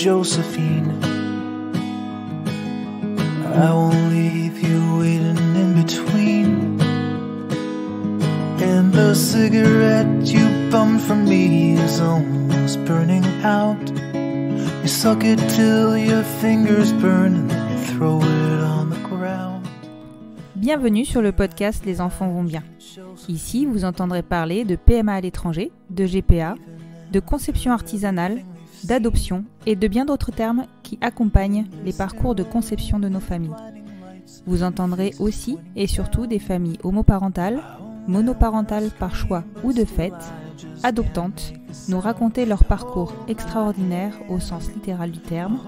Josephine. I won't leave you waiting in between. And the cigarette you bummed from me is almost burning out. You suck it till your fingers burn and then you throw it on the ground. Bienvenue sur le podcast Les enfants vont bien. Ici, vous entendrez parler de PMA à l'étranger, de GPA, de conception artisanale, d'adoption et de bien d'autres termes qui accompagnent les parcours de conception de nos familles. Vous entendrez aussi et surtout des familles homoparentales, monoparentales par choix ou de fait, adoptantes, nous raconter leur parcours extraordinaire au sens littéral du terme,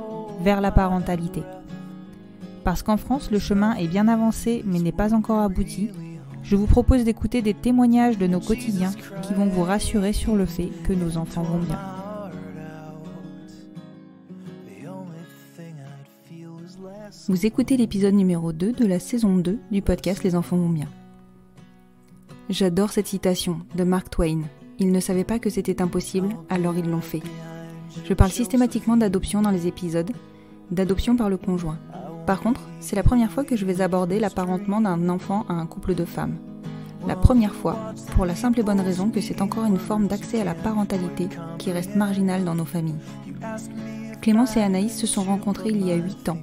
vers la parentalité. Parce qu'en France, le chemin est bien avancé mais n'est pas encore abouti, je vous propose d'écouter des témoignages de nos quotidiens qui vont vous rassurer sur le fait que nos enfants vont bien. Vous écoutez l'épisode numéro 2 de la saison 2 du podcast Les enfants vont bien. J'adore cette citation de Mark Twain. Ils ne savaient pas que c'était impossible, alors ils l'ont fait. Je parle systématiquement d'adoption dans les épisodes, d'adoption par le conjoint. Par contre, c'est la première fois que je vais aborder l'apparentement d'un enfant à un couple de femmes. La première fois, pour la simple et bonne raison que c'est encore une forme d'accès à la parentalité qui reste marginale dans nos familles. Clémence et Anaïs se sont rencontrées il y a 8 ans.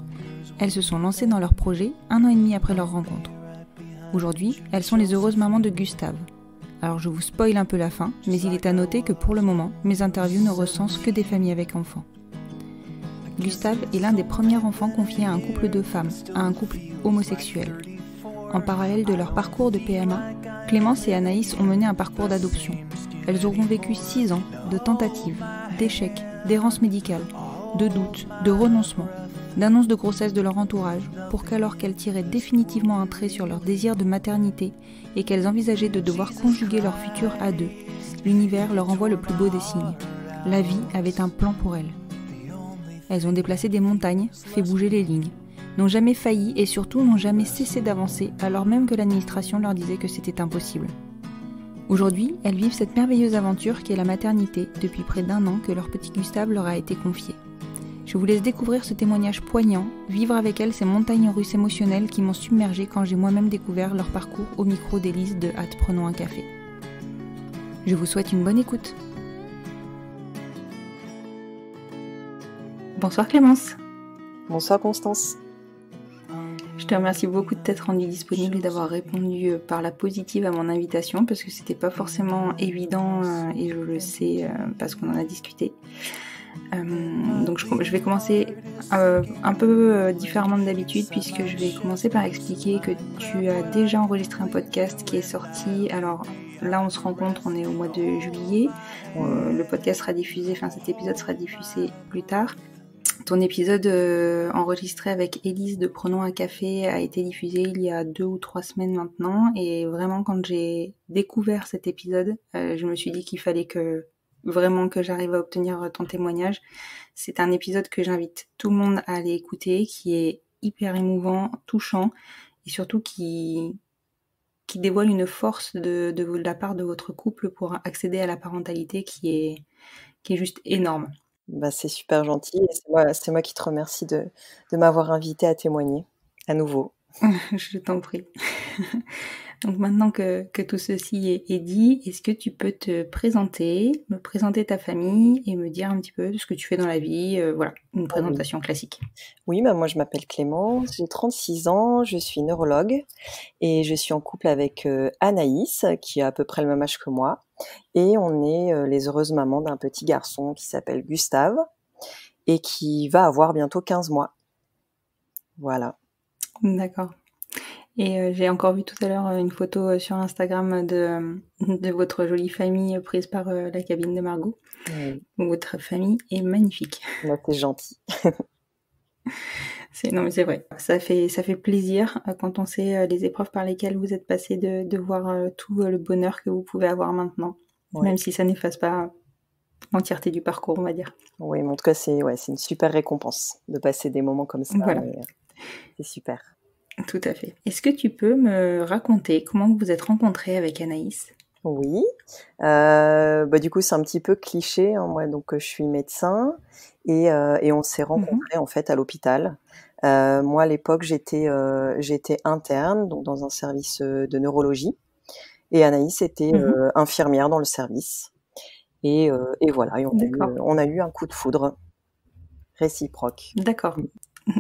Elles se sont lancées dans leur projet 1 an et demi après leur rencontre. Aujourd'hui, elles sont les heureuses mamans de Gustave. Alors je vous spoil un peu la fin, mais il est à noter que pour le moment, mes interviews ne recensent que des familles avec enfants. Gustave est l'un des premiers enfants confiés à un couple de femmes, à un couple homosexuel. En parallèle de leur parcours de PMA, Clémence et Anaïs ont mené un parcours d'adoption. Elles auront vécu 6 ans de tentatives, d'échecs, d'errances médicales, de doutes, de renoncements, d'annonces de grossesse de leur entourage, pour qu'alors qu'elles tiraient définitivement un trait sur leur désir de maternité et qu'elles envisageaient de devoir conjuguer leur futur à deux, l'univers leur envoie le plus beau des signes. La vie avait un plan pour elles. Elles ont déplacé des montagnes, fait bouger les lignes, n'ont jamais failli et surtout n'ont jamais cessé d'avancer alors même que l'administration leur disait que c'était impossible. Aujourd'hui, elles vivent cette merveilleuse aventure qu'est la maternité depuis près d'1 an que leur petit Gustave leur a été confié. Je vous laisse découvrir ce témoignage poignant, vivre avec elles ces montagnes russes émotionnelles qui m'ont submergée quand j'ai moi-même découvert leur parcours au micro d'Élise de Hâte Prenons un café. Je vous souhaite une bonne écoute. Bonsoir Clémence. Bonsoir Constance. Je te remercie beaucoup de t'être rendue disponible et d'avoir répondu par la positive à mon invitation parce que c'était pas forcément évident et je le sais parce qu'on en a discuté. Donc je vais commencer un peu différemment de d'habitude puisque je vais commencer par expliquer que tu as déjà enregistré un podcast qui est sorti. Alors là on se rencontre, on est au mois de juillet. Le podcast sera diffusé, enfin cet épisode sera diffusé plus tard. Ton épisode enregistré avec Élise de Prenons un café a été diffusé il y a 2 ou 3 semaines maintenant et vraiment quand j'ai découvert cet épisode, je me suis dit qu'il fallait que j'arrive à obtenir ton témoignage. C'est un épisode que j'invite tout le monde à aller écouter, qui est hyper émouvant, touchant et surtout qui dévoile une force de la part de votre couple pour accéder à la parentalité qui est juste énorme. Bah, c'est super gentil et c'est moi qui te remercie de m'avoir invité à témoigner à nouveau. Je t'en prie. Donc maintenant que tout ceci est dit, est-ce que tu peux te présenter, me présenter ta famille et me dire un petit peu ce que tu fais dans la vie, voilà, une présentation classique. Oui, bah moi je m'appelle Clémence, j'ai 36 ans, je suis neurologue et je suis en couple avec Anaïs qui a à peu près le même âge que moi et on est les heureuses mamans d'un petit garçon qui s'appelle Gustave et qui va avoir bientôt 15 mois. Voilà. D'accord. Et j'ai encore vu tout à l'heure une photo sur Instagram de votre jolie famille prise par la cabine de Margot. Oui. Votre famille est magnifique. Bah, c'est gentil. Non mais c'est vrai, ça fait plaisir quand on sait les épreuves par lesquelles vous êtes passés de voir tout le bonheur que vous pouvez avoir maintenant, Ouais. même si ça n'efface pas l'entièreté du parcours, on va dire. Oui, mais en tout cas c'est une super récompense de passer des moments comme ça. Voilà. C'est super. Tout à fait. Est-ce que tu peux me raconter comment vous vous êtes rencontrés avec Anaïs ? Oui. Du coup, c'est un petit peu cliché, hein. Moi, donc, je suis médecin et on s'est Mhm. rencontrés en fait à l'hôpital. Moi, à l'époque, j'étais interne, donc dans un service de neurologie, et Anaïs était Mhm. infirmière dans le service. Et voilà, et D'accord, on a eu un coup de foudre réciproque. d'accord.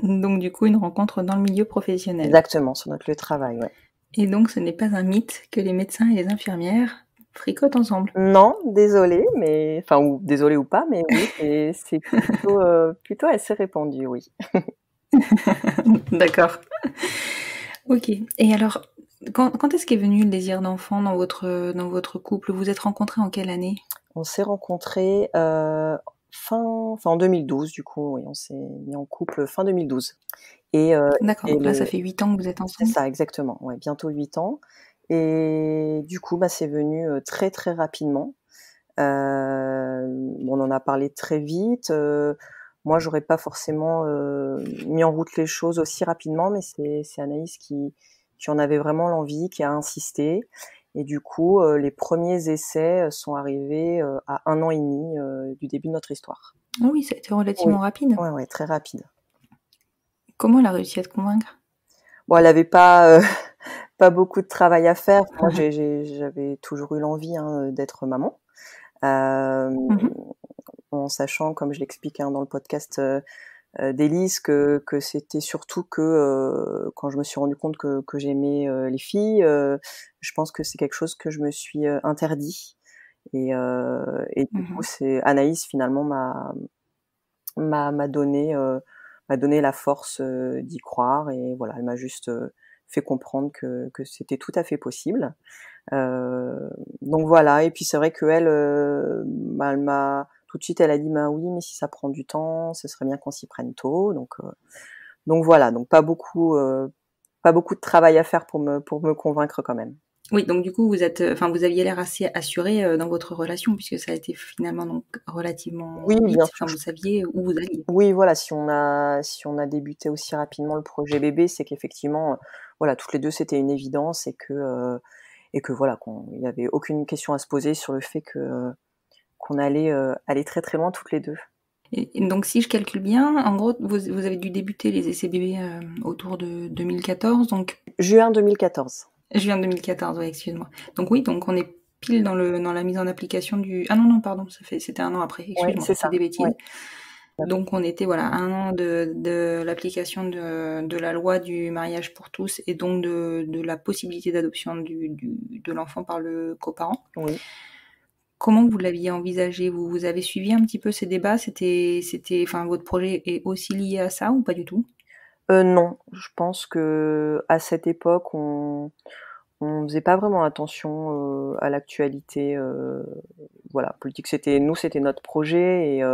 Donc du coup, une rencontre dans le milieu professionnel. Exactement, sur notre lieu de travail, ouais. Et donc, ce n'est pas un mythe que les médecins et les infirmières fricotent ensemble. Non, désolée, mais enfin, ou désolée ou pas, mais oui, c'est plutôt assez répandu, oui. D'accord. Ok. Et alors, quand est-ce qu'est venu le désir d'enfant dans votre couple? Vous êtes rencontrés en quelle année? On s'est rencontrés en 2012, du coup, oui, on s'est mis en couple fin 2012. Et, euh, D'accord, et donc là, ça le, fait 8 ans que vous êtes c'est ensemble. ça, exactement, ouais, bientôt 8 ans. Et du coup, c'est venu très très rapidement. On en a parlé très vite. Moi, j'aurais pas forcément mis en route les choses aussi rapidement, mais c'est Anaïs qui en avait vraiment l'envie, qui a insisté. Et du coup, les premiers essais sont arrivés à 1 an et demi du début de notre histoire. Ah oui, ça a été Oui, relativement rapide. ouais, ouais, très rapide. Comment elle a réussi à te convaincre? Bon, elle avait pas pas beaucoup de travail à faire. Moi, j'avais toujours eu l'envie, hein, d'être maman. Euh, Mhm. En sachant, comme je l'explique, hein, dans le podcast d'Élise, que c'était surtout que quand je me suis rendu compte que j'aimais les filles, je pense que c'est quelque chose que je me suis interdit. Et du coup, Mhm. c'est Anaïs finalement m'a donné la force d'y croire, et voilà, elle m'a juste fait comprendre que c'était tout à fait possible. Euh, donc voilà, et puis c'est vrai qu'elle, elle m'a tout de suite, elle a dit bah oui, mais si ça prend du temps, ce serait bien qu'on s'y prenne tôt. Donc voilà, donc pas beaucoup de travail à faire pour me convaincre quand même. Oui, donc du coup, vous aviez l'air assez assuré dans votre relation, puisque ça a été finalement donc Oui, relativement bien vite. sûr. Enfin, vous saviez où vous alliez. Oui, voilà, si on a débuté aussi rapidement le projet bébé, c'est qu'effectivement, voilà, toutes les deux, c'était une évidence, et que voilà, il y avait aucune question à se poser sur le fait qu'on allait aller très très loin toutes les deux. Et donc, si je calcule bien, en gros, vous avez dû débuter les essais bébés autour de 2014, donc Juin 2014. juin 2014, ouais, excuse-moi. Donc oui, donc on est pile dans la mise en application du... Ah non, non, pardon, c'était un an après, Ouais, excuse-moi, c'est je dis ça. des Ouais. bêtises. Donc on était, voilà, un an de l'application de la loi du mariage pour tous et donc de la possibilité d'adoption de l'enfant par le coparent. Oui. Comment vous l'aviez envisagé? Vous avez suivi un petit peu ces débats? Enfin, votre projet est aussi lié à ça ou pas du tout? Non, je pense que à cette époque, on faisait pas vraiment attention à l'actualité, voilà, politique. C'était notre projet, et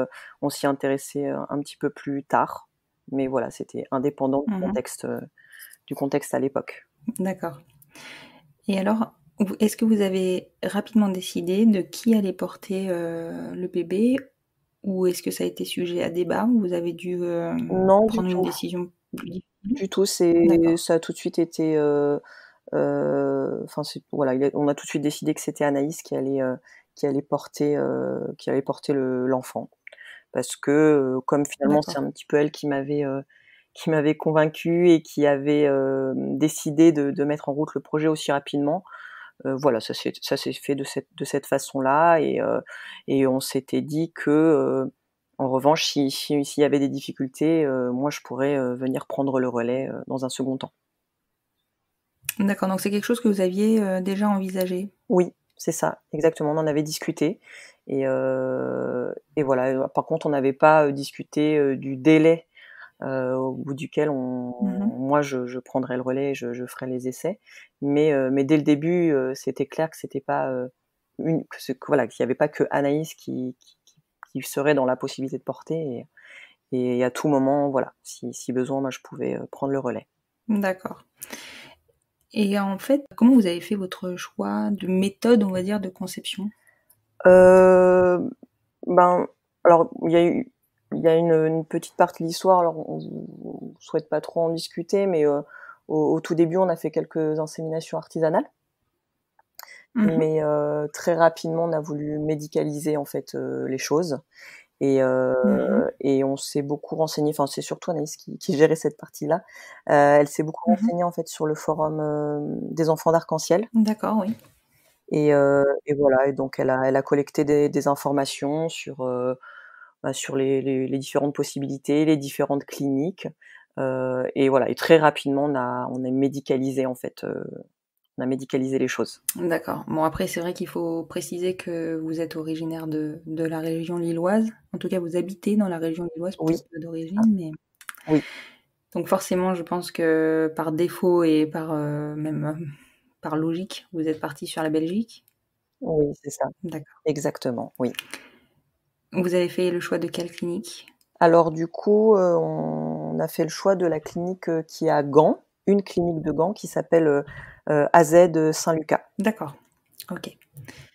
on s'y intéressait un petit peu plus tard. Mais voilà, c'était indépendant Mhm. du contexte à l'époque. D'accord. Et alors, est-ce que vous avez rapidement décidé de qui allait porter le bébé ou est-ce que ça a été sujet à débat ou vous avez dû Non, du prendre une tout, décision plus difficile? du tout. D'accord. Ça a tout de suite été, enfin, voilà, on a tout de suite décidé que c'était Anaïs qui allait porter l'enfant. Parce que comme finalement c'est D'accord. un petit peu elle qui m'avait convaincue et qui avait décidé de mettre en route le projet aussi rapidement, voilà, ça s'est fait de cette façon-là, et on s'était dit que en revanche, s'il y avait des difficultés, moi je pourrais venir prendre le relais dans un second temps. D'accord, donc c'est quelque chose que vous aviez déjà envisagé. Oui, c'est ça, exactement, on en avait discuté, et voilà. Par contre, on n'avait pas discuté du délai au bout duquel Mhm. moi je prendrais le relais, je ferais les essais. Mais dès le début, c'était clair que c'était pas voilà, qu'il n'y avait pas que Anaïs qui serait dans la possibilité de porter, et à tout moment, voilà, si besoin, moi je pouvais prendre le relais. D'accord. Et en fait, comment vous avez fait votre choix de méthode, on va dire, de conception? Euh, ben, alors il y a une petite partie de l'histoire. Alors on souhaite pas trop en discuter, mais au tout début, on a fait quelques inséminations artisanales. mais très rapidement, on a voulu médicaliser en fait les choses. Et on s'est beaucoup renseigné, enfin c'est surtout Anaïs qui gérait cette partie-là. Elle s'est beaucoup renseignée en fait sur le forum des enfants d'Arc-en-Ciel. D'accord, oui. Et voilà, et donc elle a collecté des informations sur les différentes possibilités, les différentes cliniques. Et voilà, et très rapidement on a médicalisé en fait, on a médicalisé les choses. D'accord. Bon, après, c'est vrai qu'il faut préciser que vous êtes originaire de la région lilloise. En tout cas, vous habitez dans la région lilloise, Oui, peut-être pas d'origine, mais... oui, Donc forcément, je pense que par défaut et par par logique, vous êtes parti sur la Belgique. oui, c'est ça, D'accord. exactement, oui. Vous avez fait le choix de quelle clinique? Alors du coup, on a fait le choix de la clinique, qui est à Gand, une clinique de Gand qui s'appelle, AZ Saint-Lucas. D'accord. Ok.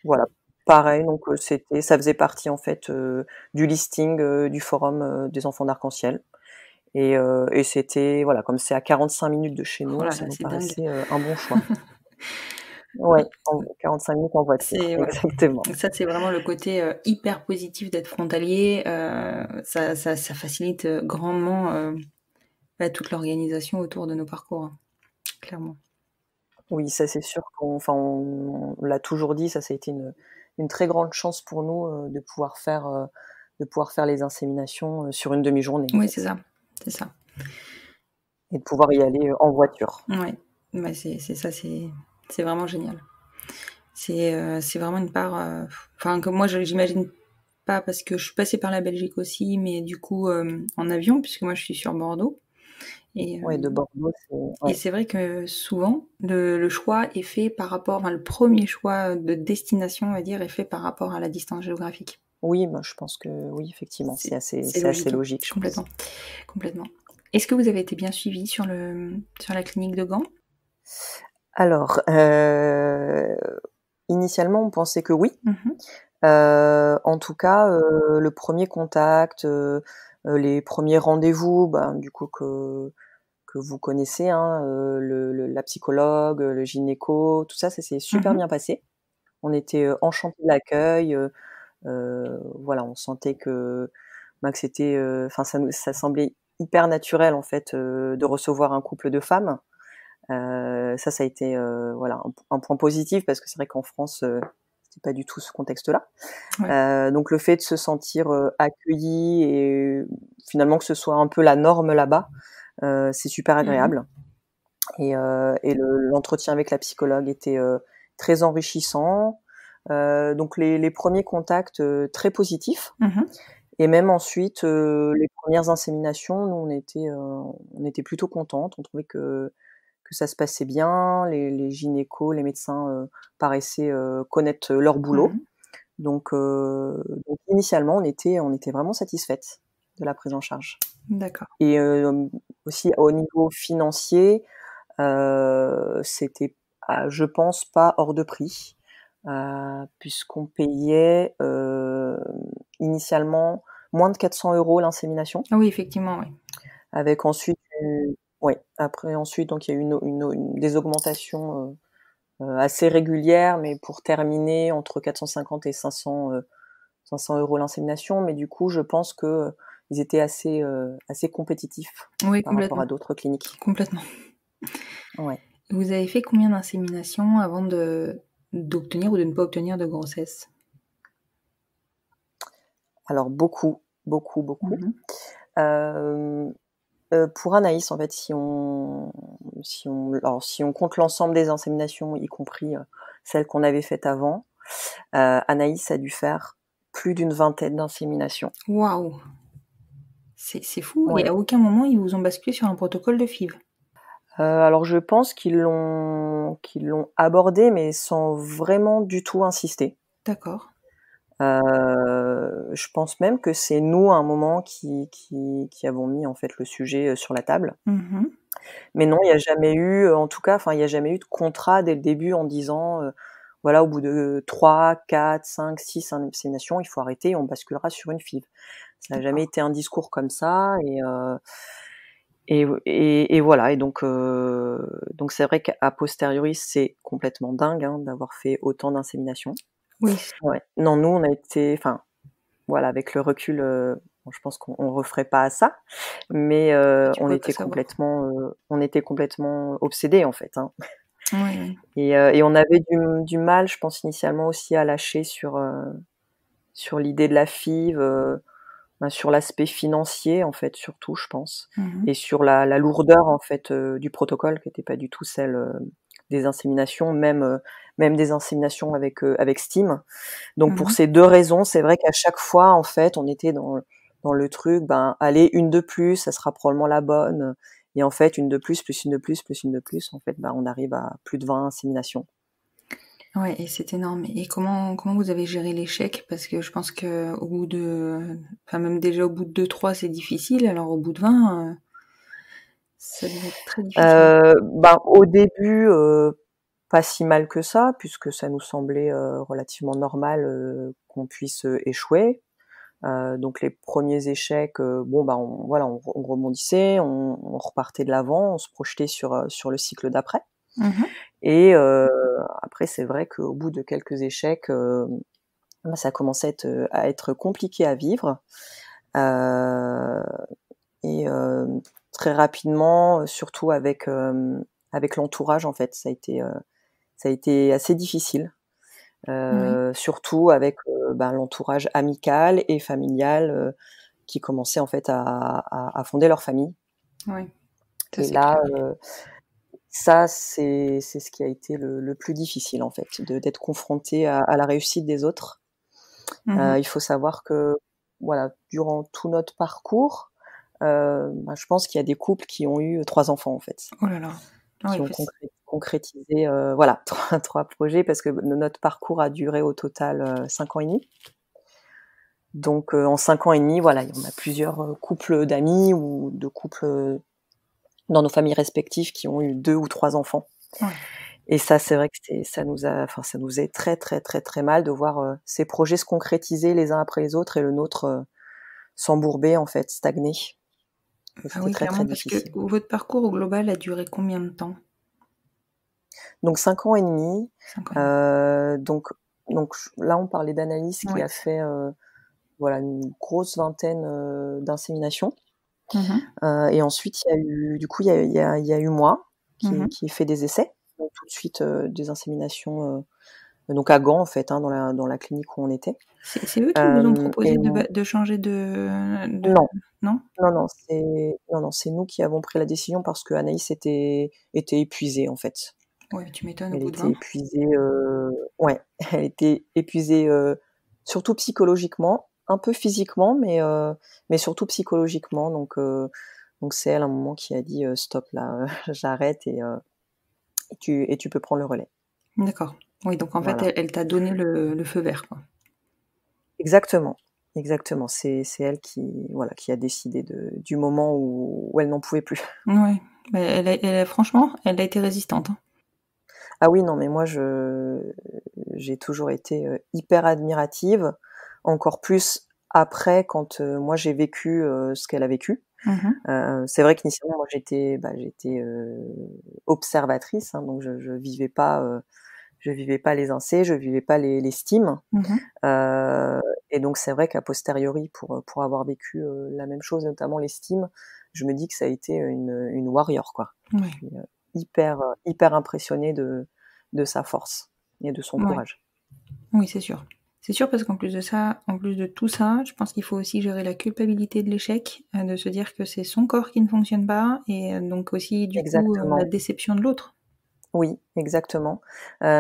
Voilà. Pareil, donc ça faisait partie en fait, du listing, du forum, des enfants d'Arc-en-Ciel. Et c'était voilà, comme c'est à 45 minutes de chez Oh nous, là ça là, nous c'est dingue. paraissait, un bon choix. Ouais, en 45 minutes en voiture, C'est ouais. exactement. Ça, c'est vraiment le côté hyper positif d'être frontalier. Ça facilite grandement toute l'organisation autour de nos parcours, hein, clairement. Oui, ça c'est sûr on l'a toujours dit, ça a été une très grande chance pour nous, de pouvoir faire les inséminations, sur une demi-journée, en Oui, c'est fait, ça. C'est ça. et de pouvoir y aller, en voiture. Ouais. Bah, c'est ça, c'est vraiment génial. C'est vraiment une part, enfin que moi j'imagine pas parce que je suis passée par la Belgique aussi, mais du coup en avion puisque moi je suis sur Bordeaux et Ouais, de Bordeaux, c'est ouais. c'est vrai que souvent le choix est fait par rapport, enfin le premier choix de destination on va dire est fait par rapport à la distance géographique. Oui, bah, je pense que oui, effectivement, C'est c'est assez logique, hein, logique, je pense. complètement, complètement. Est-ce que vous avez été bien suivi sur la clinique de Gand? Alors, initialement, on pensait que oui. Mmh. En tout cas, le premier contact, les premiers rendez-vous, ben, du coup que vous connaissez, hein, la psychologue, le gynéco, tout ça, ça s'est super Mmh. bien passé. On était, enchantés de l'accueil, voilà, on sentait que c'était, enfin ça semblait hyper naturel en fait, de recevoir un couple de femmes. Ça a été, voilà un point positif parce que c'est vrai qu'en France, c'était pas du tout ce contexte-là. Ouais. Donc le fait de se sentir, accueilli et finalement que ce soit un peu la norme là-bas, c'est super Mmh. agréable. Et l'entretien avec la psychologue était, très enrichissant. Donc les premiers contacts, très positifs. Mmh. Et même ensuite, les premières inséminations, nous on était plutôt contentes. On trouvait que ça se passait bien. Les gynécos, les médecins, paraissaient, connaître leur boulot. Mmh. Donc initialement, on était vraiment satisfaites de la prise en charge. D'accord. Et aussi au niveau financier, c'était, je pense pas hors de prix, puisqu'on payait, initialement moins de 400 € l'insémination, Ah oui, effectivement, oui. avec ensuite ouais, après ensuite donc il y a eu des augmentations, assez régulières, mais pour terminer entre 450 et 500 € l'insémination. Mais du coup, je pense que ils étaient assez compétitifs Oui, par rapport complètement, à d'autres cliniques. complètement. Ouais. Vous avez fait combien d'inséminations avant d'obtenir ou de ne pas obtenir de grossesse? Alors beaucoup, beaucoup, beaucoup. Mmh. Hem, pour Anaïs, en fait, si on compte l'ensemble des inséminations, y compris, celles qu'on avait faites avant, Anaïs a dû faire plus d'une vingtaine d'inséminations. Waouh! C'est fou et Ouais. à aucun moment ils vous ont basculé sur un protocole de FIV? Alors je pense qu'ils l'ont abordé, mais sans vraiment du tout insister. D'accord. Je pense même que c'est nous, à un moment, qui avons mis, en fait, le sujet, sur la table. Mmh. Mais non, il y a jamais eu, en tout cas, enfin, il y a jamais eu de contrat dès le début en disant, voilà, au bout de 3, 4, 5, 6 inséminations, il faut arrêter, on basculera sur une FIV. Ça a jamais D'accord. été un discours comme ça. Et voilà. Et donc c'est vrai qu'à posteriori, c'est complètement dingue d'avoir fait autant d'inséminations. Oui. Ouais. Non, nous, on a été, enfin, voilà, avec le recul, bon, je pense qu'on referait pas ça, mais Tu on pouvais pas était savoir. complètement obsédés en fait. Oui. Et on avait du mal, je pense initialement aussi à lâcher sur l'idée de la FIV, sur l'aspect financier en fait surtout, je pense, Mhm. et sur la lourdeur en fait du protocole qui était pas du tout celle des inséminations, même des inséminations avec Steam. Donc pour Mhm. ces 2 raisons, c'est vrai qu'à chaque fois, en fait, on était dans le truc, allez, une de plus, ça sera probablement la bonne. Et en fait, une de plus, plus une de plus, plus une de plus, en fait, on arrive à plus de 20 inséminations. Ouais, et c'est énorme. Et comment vous avez géré l'échec? Parce que je pense que au bout de, enfin même déjà au bout de 2-3, c'est difficile. Alors au bout de 20, ça devait être très difficile. Au début, pas si mal que ça, puisque ça nous semblait relativement normal qu'on puisse échouer. Donc les premiers échecs, on rebondissait, on repartait de l'avant, on se projetait sur le cycle d'après. Mhm. Et après, c'est vrai qu'au bout de quelques échecs, ça commençait à être compliqué à vivre. Et très rapidement, surtout avec l'entourage, en fait, ça a été assez difficile. Oui. Surtout avec l'entourage amical et familial qui commençaient en fait à fonder leur famille. Oui. Ça Et c'est là, clair. ça c'est ce qui a été le plus difficile en fait, d'être confronté à la réussite des autres. Mhm. Il faut savoir que voilà, durant tout notre parcours, je pense qu'il y a des couples qui ont eu 3 enfants en fait, Oh là là. qui Ouais, ont concrétisé voilà 3 projets, parce que notre parcours a duré au total 5 ans et demi. Donc en 5 ans et demi, voilà, on a plusieurs couples d'amis ou de couples dans nos familles respectives qui ont eu 2 ou 3 enfants. ouais. Et ça, c'est vrai que ça nous est très, très, très, très mal de voir ces projets se concrétiser les uns après les autres et le nôtre s'embourber, en fait, stagner. Et Ah c'était oui, très, très clairement, parce que difficile. votre parcours au global a duré combien de temps? Donc 5 ans et demi. 5 ans et demi. Donc là, on parlait d'Anaïs qui Ouais. a fait voilà, une grosse vingtaine d'inséminations. Mhm. Et ensuite, il y a eu moi Mhm. qui ai fait des essais. Donc tout de suite des inséminations donc à Gand en fait, dans la clinique où on était. C'est eux qui vous ont Et proposé de changer de... non, Non? non, c'est nous qui avons pris la décision parce que Anaïs était épuisée en fait. Ouais, tu m'étonnes au Elle bout de était 20. épuisée, ouais, elle était épuisée, surtout psychologiquement, un peu physiquement, mais surtout psychologiquement. Donc c'est elle, à un moment, qui a dit stop là, j'arrête, et tu peux prendre le relais. D'accord. Oui, donc en fait, Voilà. elle t'a donné le feu vert, quoi. Exactement, exactement. C'est elle qui a décidé du moment où elle n'en pouvait plus. Ouais. Mais franchement, elle a été résistante, hein. Ah oui, non, mais moi j'ai toujours été hyper admirative, encore plus après quand moi j'ai vécu ce qu'elle a vécu. Mhm. C'est vrai qu'initialement moi j'étais observatrice, donc je vivais pas les insés, je vivais pas les stimes. Mhm. Et donc c'est vrai qu'à posteriori, pour avoir vécu la même chose, notamment l'estime, je me dis que ça a été une warrior, quoi. Je Ouais. suis hyper impressionnée de sa force et de son Ouais. courage. Oui, c'est sûr. C'est sûr parce qu'en plus de ça, en plus de tout ça, je pense qu'il faut aussi gérer la culpabilité de l'échec, de se dire que c'est son corps qui ne fonctionne pas et donc aussi du coup la Exactement. déception de l'autre. Oui, exactement.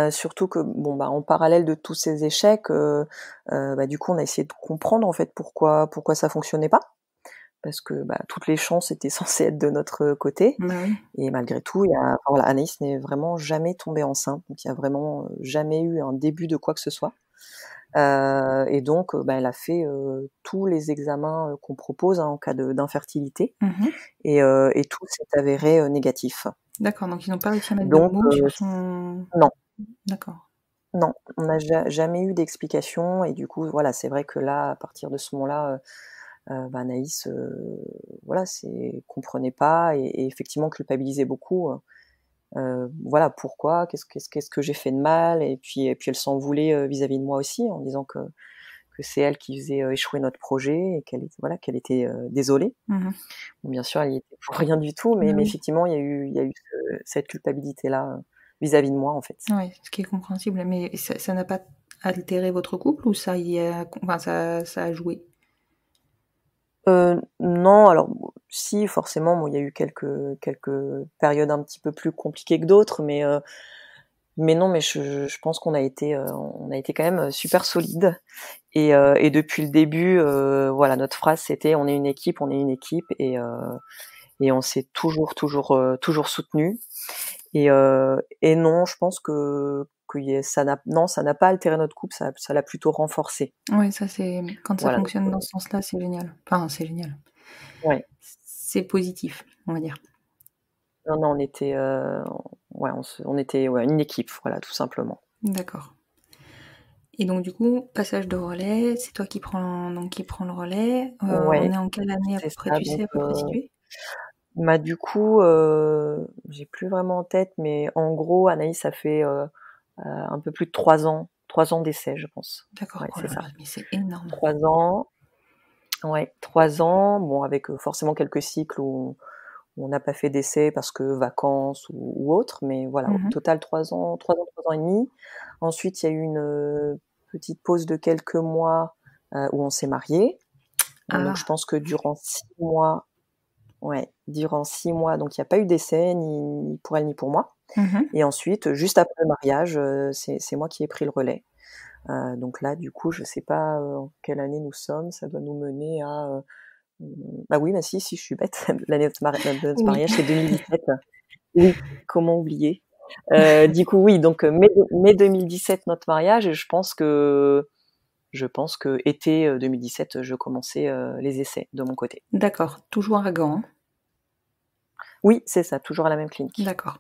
Surtout que en parallèle de tous ces échecs, du coup, on a essayé de comprendre en fait pourquoi ça fonctionnait pas. Parce que toutes les chances étaient censées être de notre côté. Bah oui. Et malgré tout, voilà, Anaïs n'est vraiment jamais tombée enceinte, donc il y a vraiment jamais eu un début de quoi que ce soit. Et donc, elle a fait tous les examens qu'on propose en cas d'infertilité, Mhm. et tout s'est avéré négatif. D'accord, donc ils n'ont pas réussi à mettre de Donc, mots sur son... non, D'accord. non, on n'a jamais eu d'explication, et du coup, voilà, c'est vrai que là, à partir de ce moment-là, Anaïs, voilà, comprenait pas et effectivement culpabilisait beaucoup. Voilà, pourquoi, qu'est-ce que j'ai fait de mal, et puis elle s'en voulait vis-à-vis de moi aussi, en disant que c'est elle qui faisait échouer notre projet et qu'elle était désolée. Mmh. Bon, bien sûr, elle y était pour rien du tout, mais Oui. effectivement, il y a eu cette culpabilité-là vis-à-vis de moi, en fait. Ouais, ce qui est compréhensible, mais ça n'a pas altéré votre couple ou ça y a enfin ça a joué? Non, alors si, forcément, bon, il y a eu quelques périodes un petit peu plus compliquées que d'autres, mais non, mais je pense qu'on a été quand même super solides. Et depuis le début, voilà, notre phrase c'était: «On est une équipe, on est une équipe», et on s'est toujours soutenus. Et non, je pense ça n'a pas altéré notre couple, ça l'a plutôt renforcé. Ouais, ça c'est quand ça Voilà, fonctionne dans ce sens-là, c'est génial. Enfin, c'est génial. ouais. C'est positif, on va dire. Non, non, on était, ouais, on était, ouais, une équipe, voilà, tout simplement. D'accord. Et donc du coup, passage de relais, c'est toi qui prends le relais. On Ouais, est en quelle année à c'est peu près, ça. tu sais à peu près situé? Bah, du coup, j'ai plus vraiment en tête, mais en gros, Anaïs a fait, un peu plus de 3 ans d'essai, je pense. D'accord. Ouais, Oh c'est là ça. là, mais c'est énorme. 3 ans, ouais, 3 ans, bon, avec, forcément quelques cycles où on n'a pas fait d'essai parce que vacances ou autre, mais voilà, au Mmh. total 3 ans et demi. Ensuite, il y a eu une, petite pause de quelques mois, où on s'est mariés. Donc je Ah. pense que durant 6 mois, ouais, durant 6 mois, donc il y a pas eu d'essai ni pour elle ni pour moi. Mmh. Et ensuite, juste après le mariage, c'est moi qui ai pris le relais. Donc là, du coup, je sais pas, en quelle année nous sommes, ça doit nous mener à, bah oui, bah si, je suis bête, l'année de notre Oui. mariage, c'est 2017. Oui, comment oublier? Du coup, oui, donc mai 2017 notre mariage, et je pense que été 2017, je commençais les essais de mon côté. D'accord, toujours à Gand, hein? Oui, c'est ça, toujours à la même clinique. D'accord.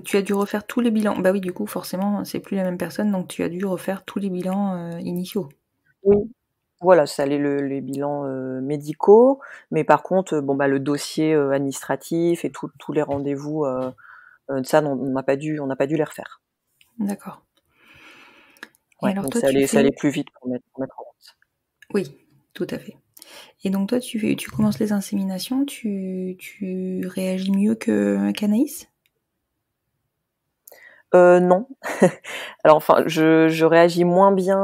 Tu as dû refaire tous les bilans? Bah oui, du coup, forcément, c'est plus la même personne, donc tu as dû refaire tous les bilans, initiaux? Oui, voilà, ça allait les bilans médicaux, mais par contre, bon, bah, le dossier administratif et tous les rendez-vous, ça, non, on n'a pas dû les refaire. D'accord. Et Ouais, alors donc toi, tu ça fais allait plus vite pour mettre en route. oui, tout à fait. Et donc toi, tu commences les inséminations, tu réagis mieux qu'Anaïs? Non. Alors enfin, je réagis moins bien,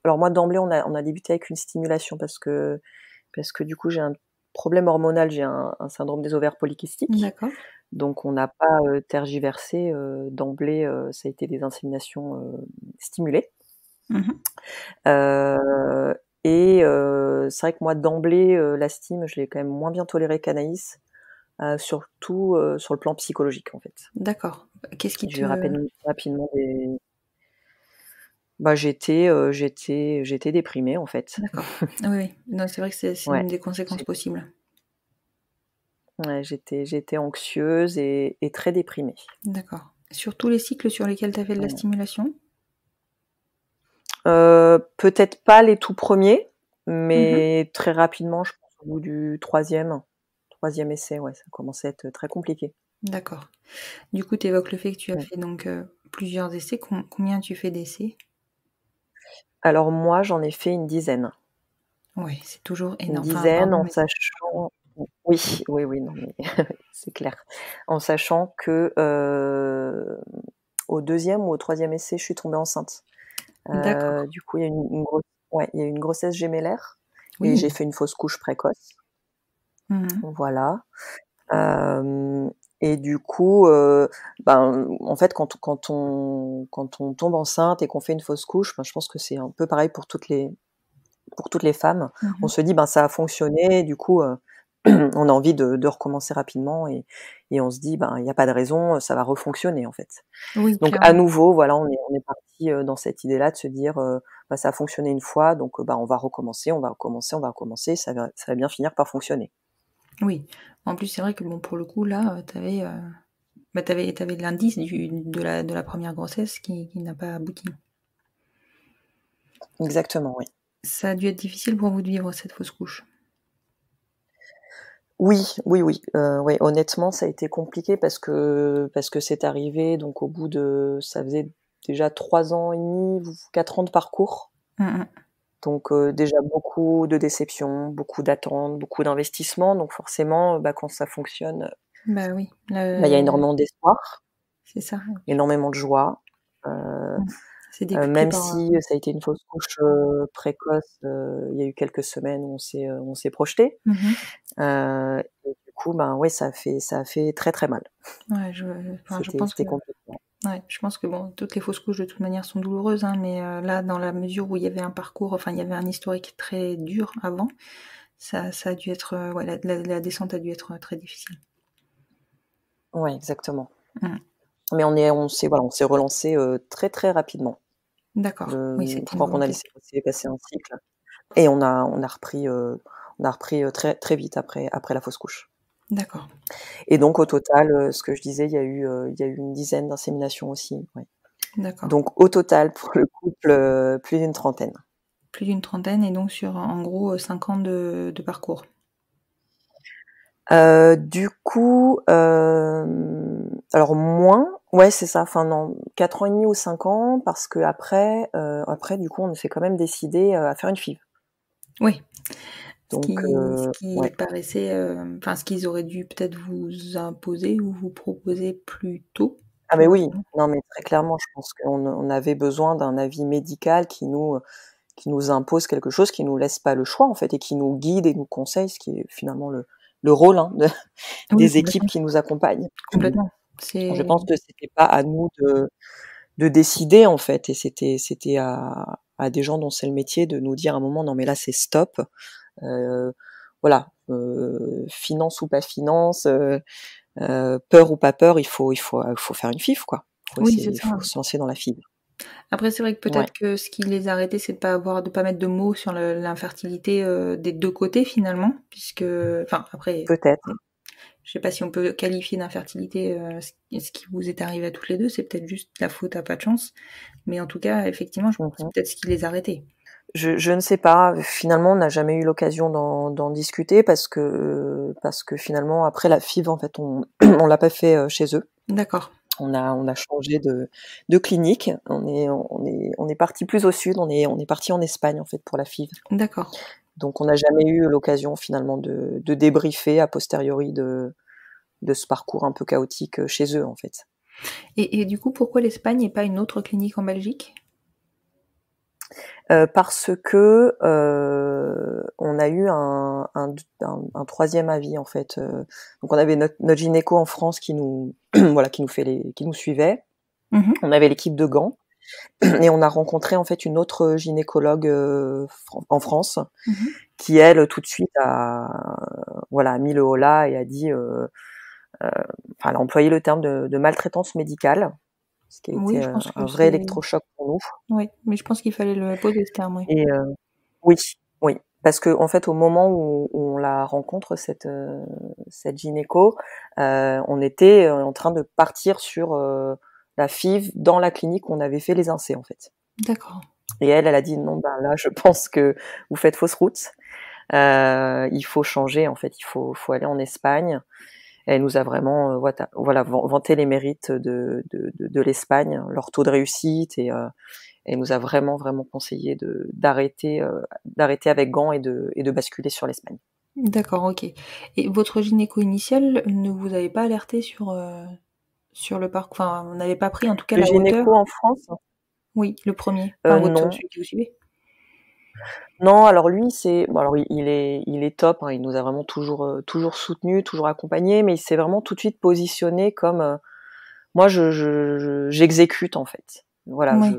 alors moi d'emblée on a débuté avec une stimulation parce que du coup j'ai un problème hormonal, j'ai un syndrome des ovaires polykystiques, D'accord. donc on n'a pas, tergiversé, d'emblée, ça a été des inséminations, stimulées. Mmh. Heu c'est vrai que moi d'emblée, la stim, je l'ai quand même moins bien tolérée qu'Anaïs, surtout, sur le plan psychologique en fait. D'accord. Qu'est-ce qui J'ai eu te rapidement des Bah, j'étais déprimée, en fait. d'accord. Oui, oui. Non, c'est vrai que c'est Ouais, une des conséquences j'ai possibles. ouais, j'étais anxieuse et très déprimée. D'accord. Sur tous les cycles sur lesquels tu as fait de la Mmh. stimulation? Peut-être pas les tout premiers, Mmh. mais très rapidement, je pense au bout du troisième essai, ouais, ça commençait à être très compliqué. D'accord. Du coup, tu évoques le fait que tu as Mmh. fait donc plusieurs essais. Combien tu fais d'essais? Alors moi, j'en ai fait une dizaine. Ouais, c'est toujours Une énorme. Enfin, dizaine pardon, en mais sachant oui, non, mais c'est clair. En sachant que, au deuxième ou au troisième essai, je suis tombée enceinte. d'accord. Du coup, il y a il y a eu une grossesse gémellaire et j'ai Oui. fait une fausse couche précoce. Mmh. Voilà. Hem et du coup, ben, en fait, quand on tombe enceinte et qu'on fait une fausse couche, ben, je pense que c'est un peu pareil pour toutes les femmes. On Mmh. se dit: «Ben, ça a fonctionné», du coup, on a envie de recommencer rapidement et on se dit: «Ben, il y a pas de raison, ça va refonctionner, en fait». Oui, Donc à clairement. nouveau, voilà, on est partis, dans cette idée-là de se dire, bah, ça a fonctionné une fois, donc bah, on va recommencer, ça va bien finir par fonctionner. Oui. En plus, c'est vrai que bon, pour le coup, là, tu avais, bah, tu avais l'indice de la première grossesse qui n'a pas abouti. Exactement, oui. Ça a dû être difficile pour vous de vivre cette fausse couche. Oui, oui, oui, ouais, honnêtement, ça a été compliqué parce que c'est arrivé donc au bout de ça faisait déjà 3 ans et demi, 4 ans de parcours. Mmh. Donc déjà beaucoup de déceptions, beaucoup d'attentes, beaucoup d'investissements. Donc forcément, quand ça fonctionne, Bah oui, il y a énormément d'espoir, c'est ça. énormément de joie. Mmh. C'est décuplé Même par, si ça a été une fausse couche précoce, il y a eu quelques semaines où on s'est projeté. Mmh. Et du coup, ouais, ça a fait très, très mal. Ouais, enfin, je pense que C'était compliqué. ouais, je pense que bon, toutes les fausses couches de toute manière sont douloureuses, hein, mais là, dans la mesure où il y avait un parcours, enfin, il y avait un historique très dur avant, ça a dû être, ouais, la descente a dû être très difficile. Ouais, exactement. Mmh. Mais on s'est relancé très, très rapidement. D'accord. Oui, Je c'était une crois qu'on a volonté. laissé passer un cycle et on a repris, très, très vite après la fausse couche. D'accord. Et donc au total, ce que je disais, il y a eu une dizaine d'inséminations aussi, ouais. D'accord. Donc au total pour le couple, plus d'une trentaine. Plus d'une trentaine et donc sur, en gros, 5 ans de parcours. Du coup, alors moins, ouais, c'est ça, enfin non, 4 ans et demi ou 5 ans parce qu'après, du coup, on s'est quand même décidé à faire une FIV. Oui. Donc Ce qui ouais. paraissait, enfin, ce qu'ils auraient dû peut-être vous imposer ou vous proposer plus tôt, Ah mais oui, probablement. non mais très clairement, je pense qu'on avait besoin d'un avis médical qui nous impose quelque chose, qui nous laisse pas le choix en fait et qui nous guide et nous conseille, ce qui est finalement le rôle, hein, Oui, des équipes complètement, qui nous accompagnent. complètement. Je C'est pense que c'était pas à nous de décider en fait et c'était à des gens dont c'est le métier de nous dire à un moment: «Non mais là c'est stop». Heu, voilà, finance ou pas finance, peur ou pas peur, il faut faire une FIV quoi. Oui, c'est Il ça. faut se lancer dans la FIV. Après, c'est vrai que Ouais, peut-être que ce qui les a arrêtés, c'est de pas mettre de mots sur l'infertilité, des 2 côtés finalement, puisque enfin après, peut-être. je sais pas si on peut qualifier d'infertilité, ce qui vous est arrivé à toutes les 2, c'est peut-être juste la faute à pas de chance. Mais en tout cas, effectivement, je pense que c'est Mmh. peut-être ce qui les a arrêtés. Je ne sais pas. Finalement, on n'a jamais eu l'occasion d'en discuter parce que finalement après la FIV en fait on l'a pas fait, chez eux. D'accord, On a changé de clinique. On est partis plus au sud. On est partis en Espagne en fait pour la FIV. d'accord. Donc on n'a jamais eu l'occasion finalement de débriefer a posteriori de ce parcours un peu chaotique, chez eux en fait. Et du coup, pourquoi l'Espagne et pas une autre clinique en Belgique? Parce que, on a eu un 3e avis en fait, donc on avait notre gynéco en France qui nous voilà, qui nous suivait. Mmh. On avait l'équipe de Gand et on a rencontré en fait une autre gynécologue, en France Mmh. qui elle, tout de suite a mis le holà et a dit, heu, enfin elle a employé le terme de maltraitance médicale, ce qui a Oui, été, je pense que un vrai c'est électrochoc pour nous. oui, mais je pense qu'il fallait le poser ce terme, oui. Et oui, oui, parce qu'en fait, au moment où on la rencontre cette gynéco, on était, en train de partir sur, la FIV dans la clinique où on avait fait les INSEE, en fait. D'accord. Et elle a dit: «Non, ben, là, je pense que vous faites fausse route, il faut changer, en fait, faut aller en Espagne». Elle nous a vraiment, voilà, vanté les mérites de l'Espagne, leur taux de réussite et nous a vraiment, vraiment conseillé d'arrêter avec Gand et de basculer sur l'Espagne. D'accord, OK. Et votre gynéco initial ne vous avait pas alerté sur le parcours, enfin, on n'avait pas pris en tout cas Le la hauteur? gynéco en France? Oui, le premier, enfin votre Non. celui que vous suivez? Non, alors lui, alors il est top, hein, il nous a vraiment toujours soutenus, toujours accompagnés, mais il s'est vraiment tout de suite positionné comme, moi j'exécute en fait. Voilà, Oui.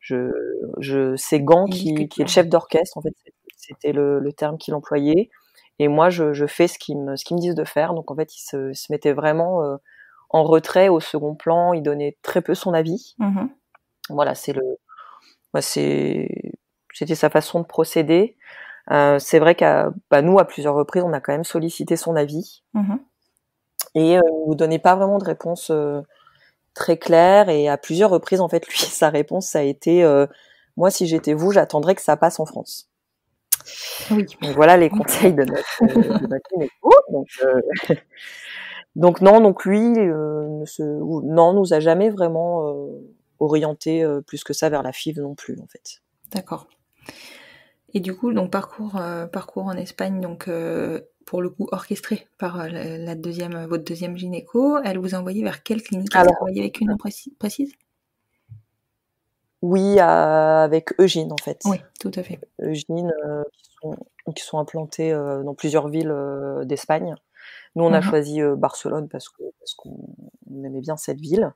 je c'est Gand Il discute qui est le pas. chef d'orchestre en fait, c'était le terme qu'il employait et moi je fais ce qu'ils me disent de faire. Donc en fait, il se mettait vraiment, en retrait, au second plan, il donnait très peu son avis. Mmh. Voilà, c'était sa façon de procéder. C'est vrai nous, à plusieurs reprises, on a quand même sollicité son avis Mmh. et il nous donnait pas vraiment de réponse, très claire et à plusieurs reprises, en fait, lui, sa réponse, ça a été, Moi, si j'étais vous, j'attendrais que ça passe en France. Oui. Donc voilà les conseils de notre gynéco. Donc non, donc lui, nous a jamais vraiment orienté plus que ça vers la FIV non plus, en fait. D'accord. Et du coup, donc parcours en Espagne, donc pour le coup orchestré par votre deuxième gynéco. Elle vous a envoyé vers quelle clinique? Elle travaillait avec une précise? Oui, avec Eugine, en fait. Oui, tout à fait. Eugine, qui sont implantés dans plusieurs villes d'Espagne. Nous, on a choisi Barcelone parce qu'on aimait bien cette ville.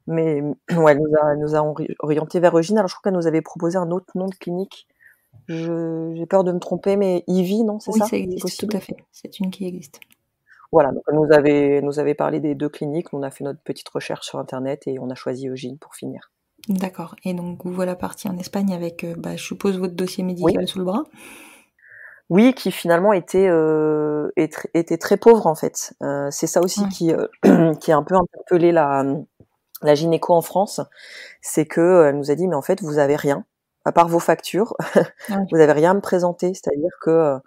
Mais ouais, elle nous a orienté vers Eugine. Alors, je crois qu'elle nous avait proposé un autre nom de clinique. J'ai peur de me tromper, mais Ivy, non, c'est ça? Oui, ça existe, tout à fait. C'est une qui existe. Voilà, donc elle nous avait parlé des 2 cliniques. On a fait notre petite recherche sur Internet et on a choisi Eugine pour finir. D'accord. Et donc, vous voilà parti en Espagne avec, je suppose, votre dossier médical sous le bras? Oui, qui finalement était très pauvre, en fait. C'est ça aussi qui a un peu interpellé la gynéco en France. C'est que elle nous a dit: «Mais en fait, vous avez rien, à part vos factures. Vous avez rien à me présenter». C'est-à-dire que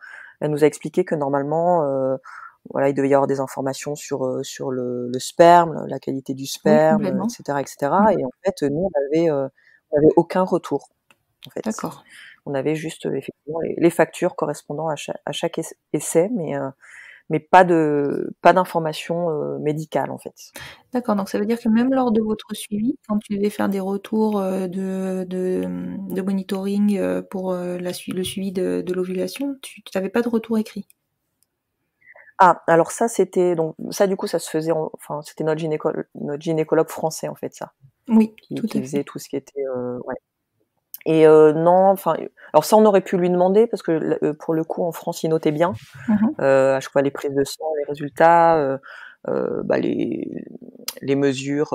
elle nous a expliqué que normalement, voilà, il devait y avoir des informations sur le sperme, la qualité du sperme, etc. Et en fait, nous, on avait aucun retour, en fait. D'accord. On avait juste effectivement les factures correspondant à chaque essai, mais pas d'informations médicales, en fait. D'accord, donc ça veut dire que même lors de votre suivi, quand tu devais faire des retours de monitoring pour le suivi de l'ovulation, tu n'avais pas de retour écrit? Ah, alors ça, c'était donc ça, du coup, ça se faisait enfin, c'était notre gynécologue français, en fait, ça. Oui, qui faisait tout ce qui était ouais. Et non, enfin, alors ça, on aurait pu lui demander parce que pour le coup, en France, il notait bien à chaque fois les prises de sang, les résultats, les mesures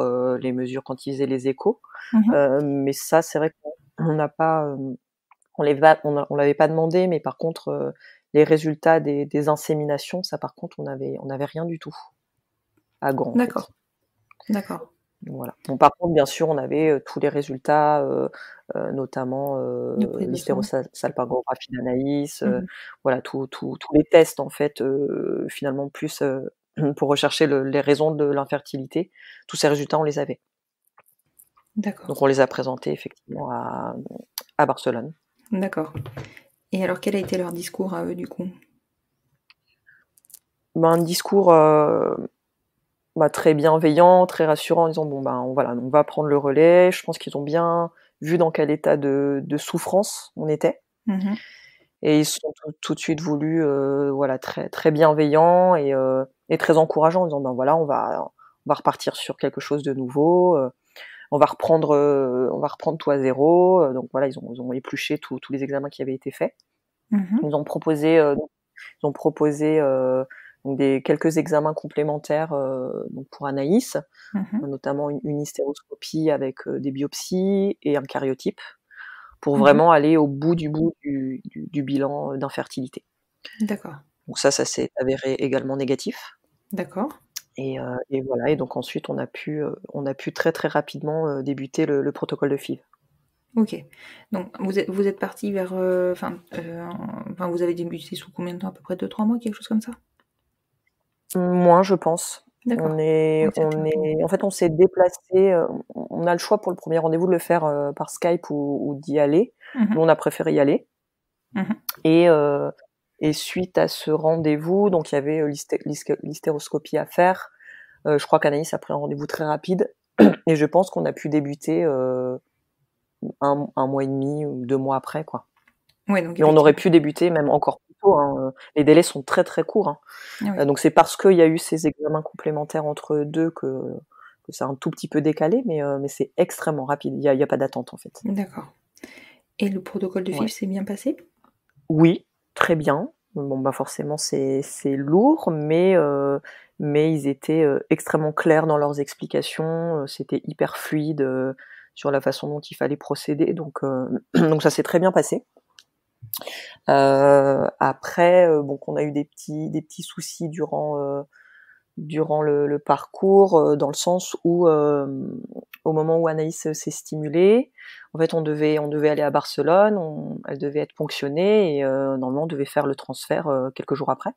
quand il faisait les échos. Mais ça, c'est vrai qu'on n'a pas, on l'avait pas demandé, mais par contre, les résultats des inséminations, ça, par contre, on avait rien du tout à Gand, en fait. D'accord. Voilà. Bon, par contre, bien sûr, on avait tous les résultats, notamment l'hystérosalpingographie d'Anaïs, voilà, tous les tests, en fait, finalement, plus pour rechercher les raisons de l'infertilité. Tous ces résultats, on les avait. D'accord. Donc, on les a présentés effectivement à Barcelone. D'accord. Et alors, quel a été leur discours à eux, du coup? Un discours très bienveillant, très rassurant, en disant bon on va prendre le relais. Je pense qu'ils ont bien vu dans quel état de souffrance on était, et ils sont tout de suite voulu très très bienveillants et très encourageants, en disant voilà, on va repartir sur quelque chose de nouveau, on va reprendre tout à zéro. Donc voilà, ils ont épluché tous les examens qui avaient été faits. Ils ont proposé donc quelques examens complémentaires donc pour Anaïs, notamment une hystéroscopie avec des biopsies et un karyotype pour vraiment aller au bout du bilan d'infertilité. D'accord. Donc ça s'est avéré également négatif. D'accord. Et voilà, et donc ensuite on a pu très très rapidement débuter le protocole de FIV. Ok. Donc vous êtes parti vers, vous avez débuté sous combien de temps? À peu près 2-3 mois, quelque chose comme ça? Moins, je pense. D'accord. En fait, on s'est déplacé. On a le choix pour le premier rendez-vous de le faire par Skype ou d'y aller. Nous, on a préféré y aller. Et suite à ce rendez-vous, donc il y avait l'hystéroscopie à faire. Je crois qu'Anaïs a pris un rendez-vous très rapide, et je pense qu'on a pu débuter un mois et demi ou 2 mois après, quoi. Ouais, donc mais on aurait pu débuter même encore plus tôt, hein. Les délais sont très très courts, hein. Oui. Donc c'est parce qu'il y a eu ces examens complémentaires entre deux que c'est un tout petit peu décalé, mais c'est extrêmement rapide. Il y a pas d'attente, en fait. D'accord. Et le protocole de FIV s'est bien passé? Oui, très bien. Bon, forcément c'est lourd, mais ils étaient extrêmement clairs dans leurs explications. C'était hyper fluide sur la façon dont il fallait procéder. Donc ça s'est très bien passé. Après, on a eu des petits soucis durant durant le parcours, dans le sens où au moment où Anaïs s'est stimulée, en fait, on devait aller à Barcelone, elle devait être ponctionnée et normalement on devait faire le transfert quelques jours après.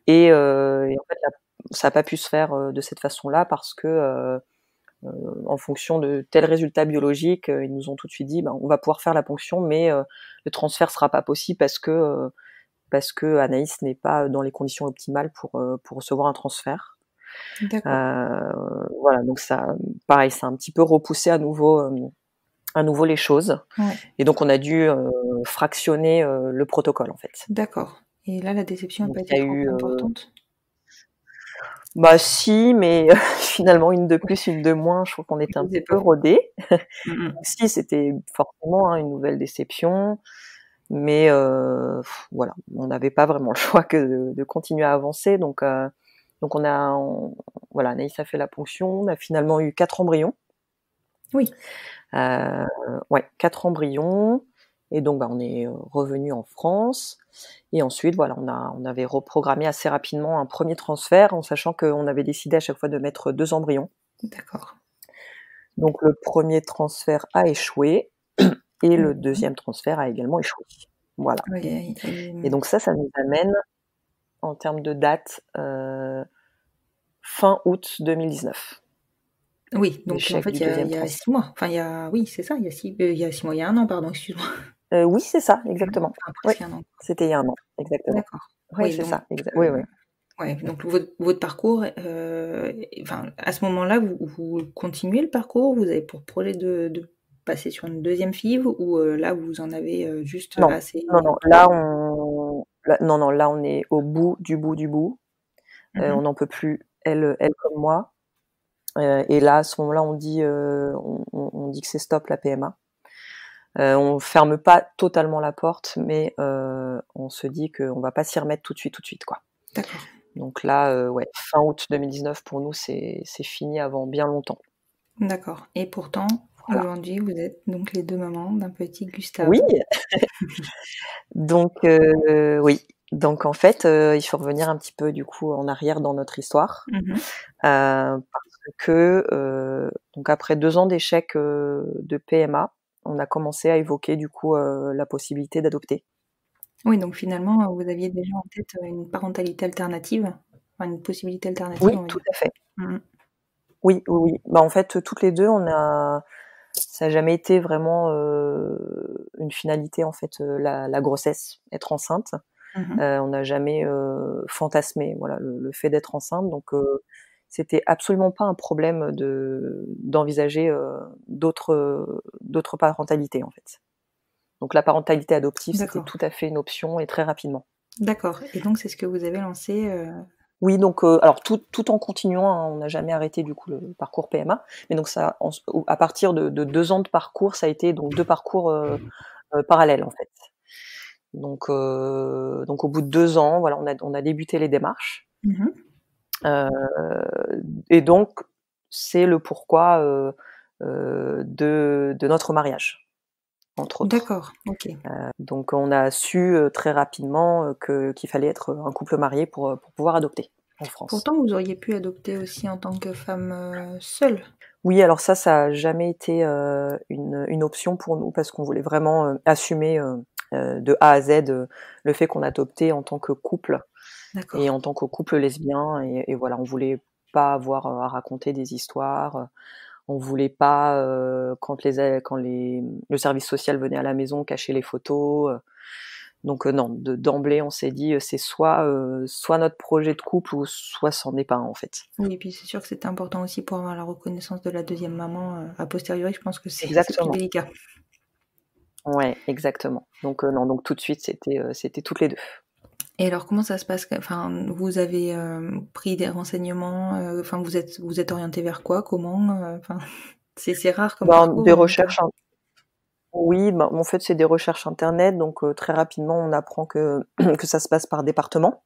Et en fait, ça n'a pas pu se faire de cette façon-là parce que en fonction de tel résultat biologique, ils nous ont tout de suite dit, on va pouvoir faire la ponction, mais le transfert sera pas possible parce que Anaïs n'est pas dans les conditions optimales pour recevoir un transfert. Voilà, donc ça, pareil, ça a un petit peu repoussé à nouveau les choses. Ouais. Et donc on a dû fractionner le protocole en fait. D'accord. Et là, la déception n'a pas été trop importante. Bah si, mais finalement une de plus, une de moins, je trouve qu'on était un petit peu rodés. Si, c'était forcément une nouvelle déception, mais voilà, on n'avait pas vraiment le choix que de continuer à avancer. Donc voilà, Anaïs a fait la ponction, on a finalement eu 4 embryons. Oui. Ouais, 4 embryons. Et donc, on est revenu en France. Et ensuite, voilà, on avait reprogrammé assez rapidement un premier transfert, en sachant qu'on avait décidé à chaque fois de mettre 2 embryons. D'accord. Donc, le premier transfert a échoué et le deuxième transfert a également échoué. Voilà. Et donc ça nous amène, en termes de date, fin août 2019. Oui, donc en fait, il y a 6 mois. Enfin, oui, c'est ça, il y a 6 mois, il y a 1 an, pardon, excuse-moi. Oui, c'est ça, exactement. Enfin, presque 1 an. C'était il y a 1 an, exactement. D'accord. Oui, c'est ça, oui. Ouais, donc votre parcours, à ce moment-là, vous continuez le parcours, vous avez pour projet de passer sur une deuxième FIV ou là vous en avez juste assez. Non, là on est au bout du bout. On n'en peut plus, elle comme moi. Et là, à ce moment-là, on dit que c'est stop la PMA. On ferme pas totalement la porte, mais on se dit qu'on va pas s'y remettre tout de suite, quoi. D'accord. Donc là, fin août 2019 pour nous, c'est fini avant bien longtemps. D'accord. Et pourtant, aujourd'hui, vous êtes donc les 2 mamans d'un petit Gustave. Oui. Donc oui. Donc en fait, il faut revenir un petit peu du coup en arrière dans notre histoire, parce que donc après 2 ans d'échec de PMA, on a commencé à évoquer du coup la possibilité d'adopter. Oui, donc finalement, vous aviez déjà en tête une parentalité alternative, enfin une possibilité alternative. Oui, tout à fait. Oui. Bah en fait, toutes les deux, ça n'a jamais été vraiment une finalité en fait, la grossesse, être enceinte. On n'a jamais fantasmé, voilà, le fait d'être enceinte. Donc c'était absolument pas un problème d'envisager d'autres parentalités en fait. Donc la parentalité adoptive, c'était tout à fait une option et très rapidement. D'accord. Et donc c'est ce que vous avez lancé. Oui, donc alors tout en continuant, hein, on n'a jamais arrêté du coup le parcours PMA, mais donc ça, à partir de 2 ans de parcours, ça a été donc 2 parcours parallèles en fait. Donc au bout de 2 ans, voilà, on a débuté les démarches. Et donc c'est le pourquoi de notre mariage, entre autres. D'accord, ok. Donc on a su très rapidement qu'il fallait être un couple marié pour pouvoir adopter en France. Pourtant, vous auriez pu adopter aussi en tant que femme seule. Oui, alors ça n'a jamais été une option pour nous parce qu'on voulait vraiment assumer de A à Z le fait qu'on adoptait en tant que couple. D'accord. Et en tant que couple lesbien. Et voilà, on voulait pas avoir à raconter des histoires. On voulait pas, quand le service social venait à la maison, cacher les photos. Donc non, d'emblée, on s'est dit, c'est soit notre projet de couple ou soit c'en est pas un, en fait. Oui, et puis c'est sûr que c'était important aussi pour avoir la reconnaissance de la deuxième maman a posteriori. Je pense que c'est plus délicat. Ouais, exactement. Donc non, donc tout de suite, c'était toutes les deux. Et alors, comment ça se passe? Enfin, vous avez pris des renseignements. Enfin, vous êtes orienté vers quoi? Comment? Enfin, c'est rare comme parcours. Des recherches. Oui, en fait, c'est des recherches internet. Donc très rapidement, on apprend que ça se passe par département.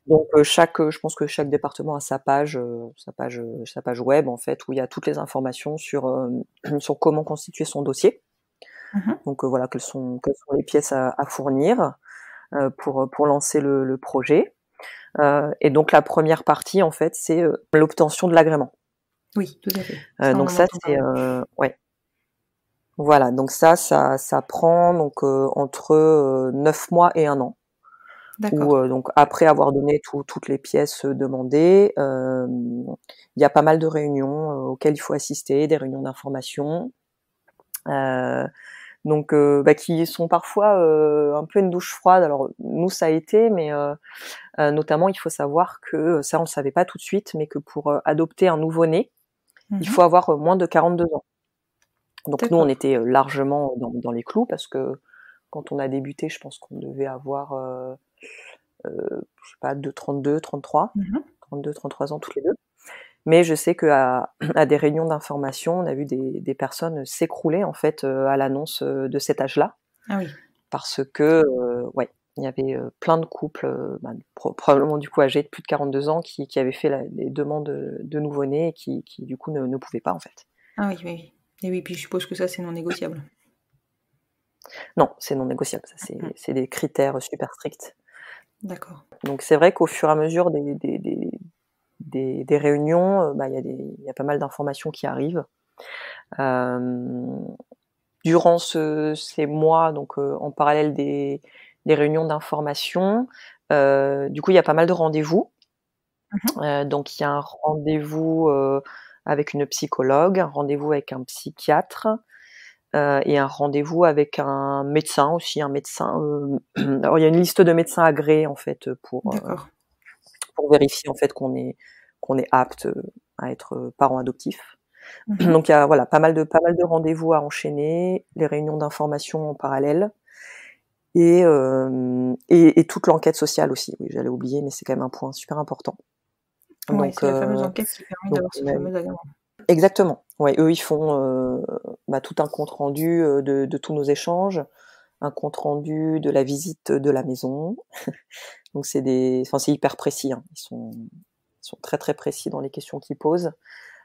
Donc je pense que chaque département a sa page web en fait, où il y a toutes les informations sur comment constituer son dossier. Donc voilà, quelles sont les pièces à fournir pour lancer le projet. Et donc la première partie, en fait, c'est l'obtention de l'agrément. Oui, tout à fait. Donc ça, c'est ouais. Voilà, donc ça prend donc entre 9 mois et 1 an. Où donc après avoir donné toutes les pièces demandées, il y a pas mal de réunions auxquelles il faut assister, des réunions d'information, donc qui sont parfois un peu une douche froide. Alors nous ça a été, mais notamment il faut savoir que ça on le savait pas tout de suite, mais que pour adopter un nouveau-né, il faut avoir moins de 42 ans. Donc nous on était largement dans les clous, parce que quand on a débuté, je pense qu'on devait avoir je sais pas, 32, 33, 32, 33 ans toutes les deux. Mais je sais qu'à des réunions d'information, on a vu des personnes s'écrouler en fait à l'annonce de cet âge-là. Ah oui. Parce que ouais, il y avait plein de couples, probablement du coup âgés de plus de 42 ans, qui avaient fait des demandes de nouveau-nés et qui du coup ne pouvaient pas en fait. Ah oui, oui, oui. Et oui, puis je suppose que ça c'est non négociable. Non, c'est non négociable. Ça, c'est des critères super stricts. D'accord. Donc c'est vrai qu'au fur et à mesure des réunions, il y a pas mal d'informations qui arrivent. Durant ces mois, donc en parallèle des réunions d'information, du coup, il y a pas mal de rendez-vous. Donc il y a un rendez-vous avec une psychologue, un rendez-vous avec un psychiatre, et un rendez-vous avec un médecin aussi, alors il y a une liste de médecins agréés en fait pour vérifier en fait qu'on est apte à être parent adoptif. Donc il y a voilà pas mal de rendez-vous à enchaîner, les réunions d'information en parallèle, et toute l'enquête sociale aussi. Oui, j'allais oublier, mais c'est quand même un point super important. Donc c'est la fameuse enquête qui permet d'avoir ce fameux agrément. Exactement. Ouais, eux ils font tout un compte rendu de tous nos échanges, un compte rendu de la visite de la maison. Donc c'est hyper précis, hein. Ils sont très très précis dans les questions qu'ils posent.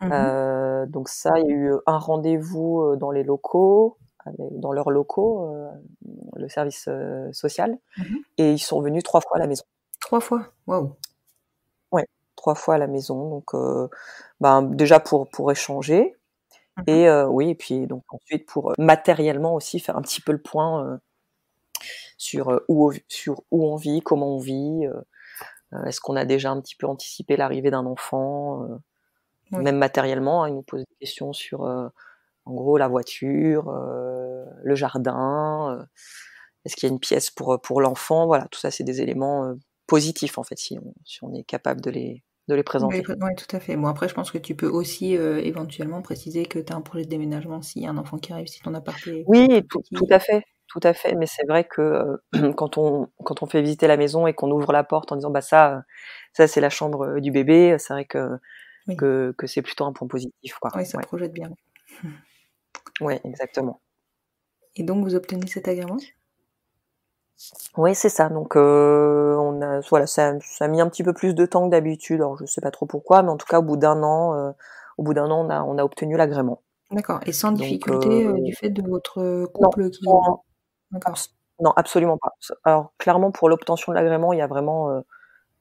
Donc ça, il y a eu un rendez-vous dans les locaux, dans leurs locaux, le service social, et ils sont venus 3 fois à la maison. 3 fois? Waouh! Ouais, 3 fois à la maison. Donc déjà pour échanger, et oui, et puis donc ensuite pour matériellement aussi faire un petit peu le point sur où on vit, comment on vit, est-ce qu'on a déjà un petit peu anticipé l'arrivée d'un enfant, même matériellement, hein, ils nous posent des questions sur en gros la voiture, le jardin, est-ce qu'il y a une pièce pour l'enfant, voilà, tout ça c'est des éléments positifs en fait, si on est capable de les présenter. Oui, tout à fait. Bon, après je pense que tu peux aussi éventuellement préciser que tu as un projet de déménagement s'il y a un enfant qui arrive, si ton appart est Oui, tout petit. tout à fait, mais c'est vrai que quand on fait visiter la maison et qu'on ouvre la porte en disant ça c'est la chambre du bébé, c'est vrai que c'est plutôt un point positif, quoi. Oui, ça projette bien. Ouais, exactement. Et donc vous obtenez cet agrément? Oui, c'est ça. Donc ça a mis un petit peu plus de temps que d'habitude. Alors je sais pas trop pourquoi, mais en tout cas au bout d'un an, on a obtenu l'agrément. D'accord. Et sans difficulté du fait de votre couple qui... D'accord. Non, absolument pas. Alors clairement, pour l'obtention de l'agrément, il y a vraiment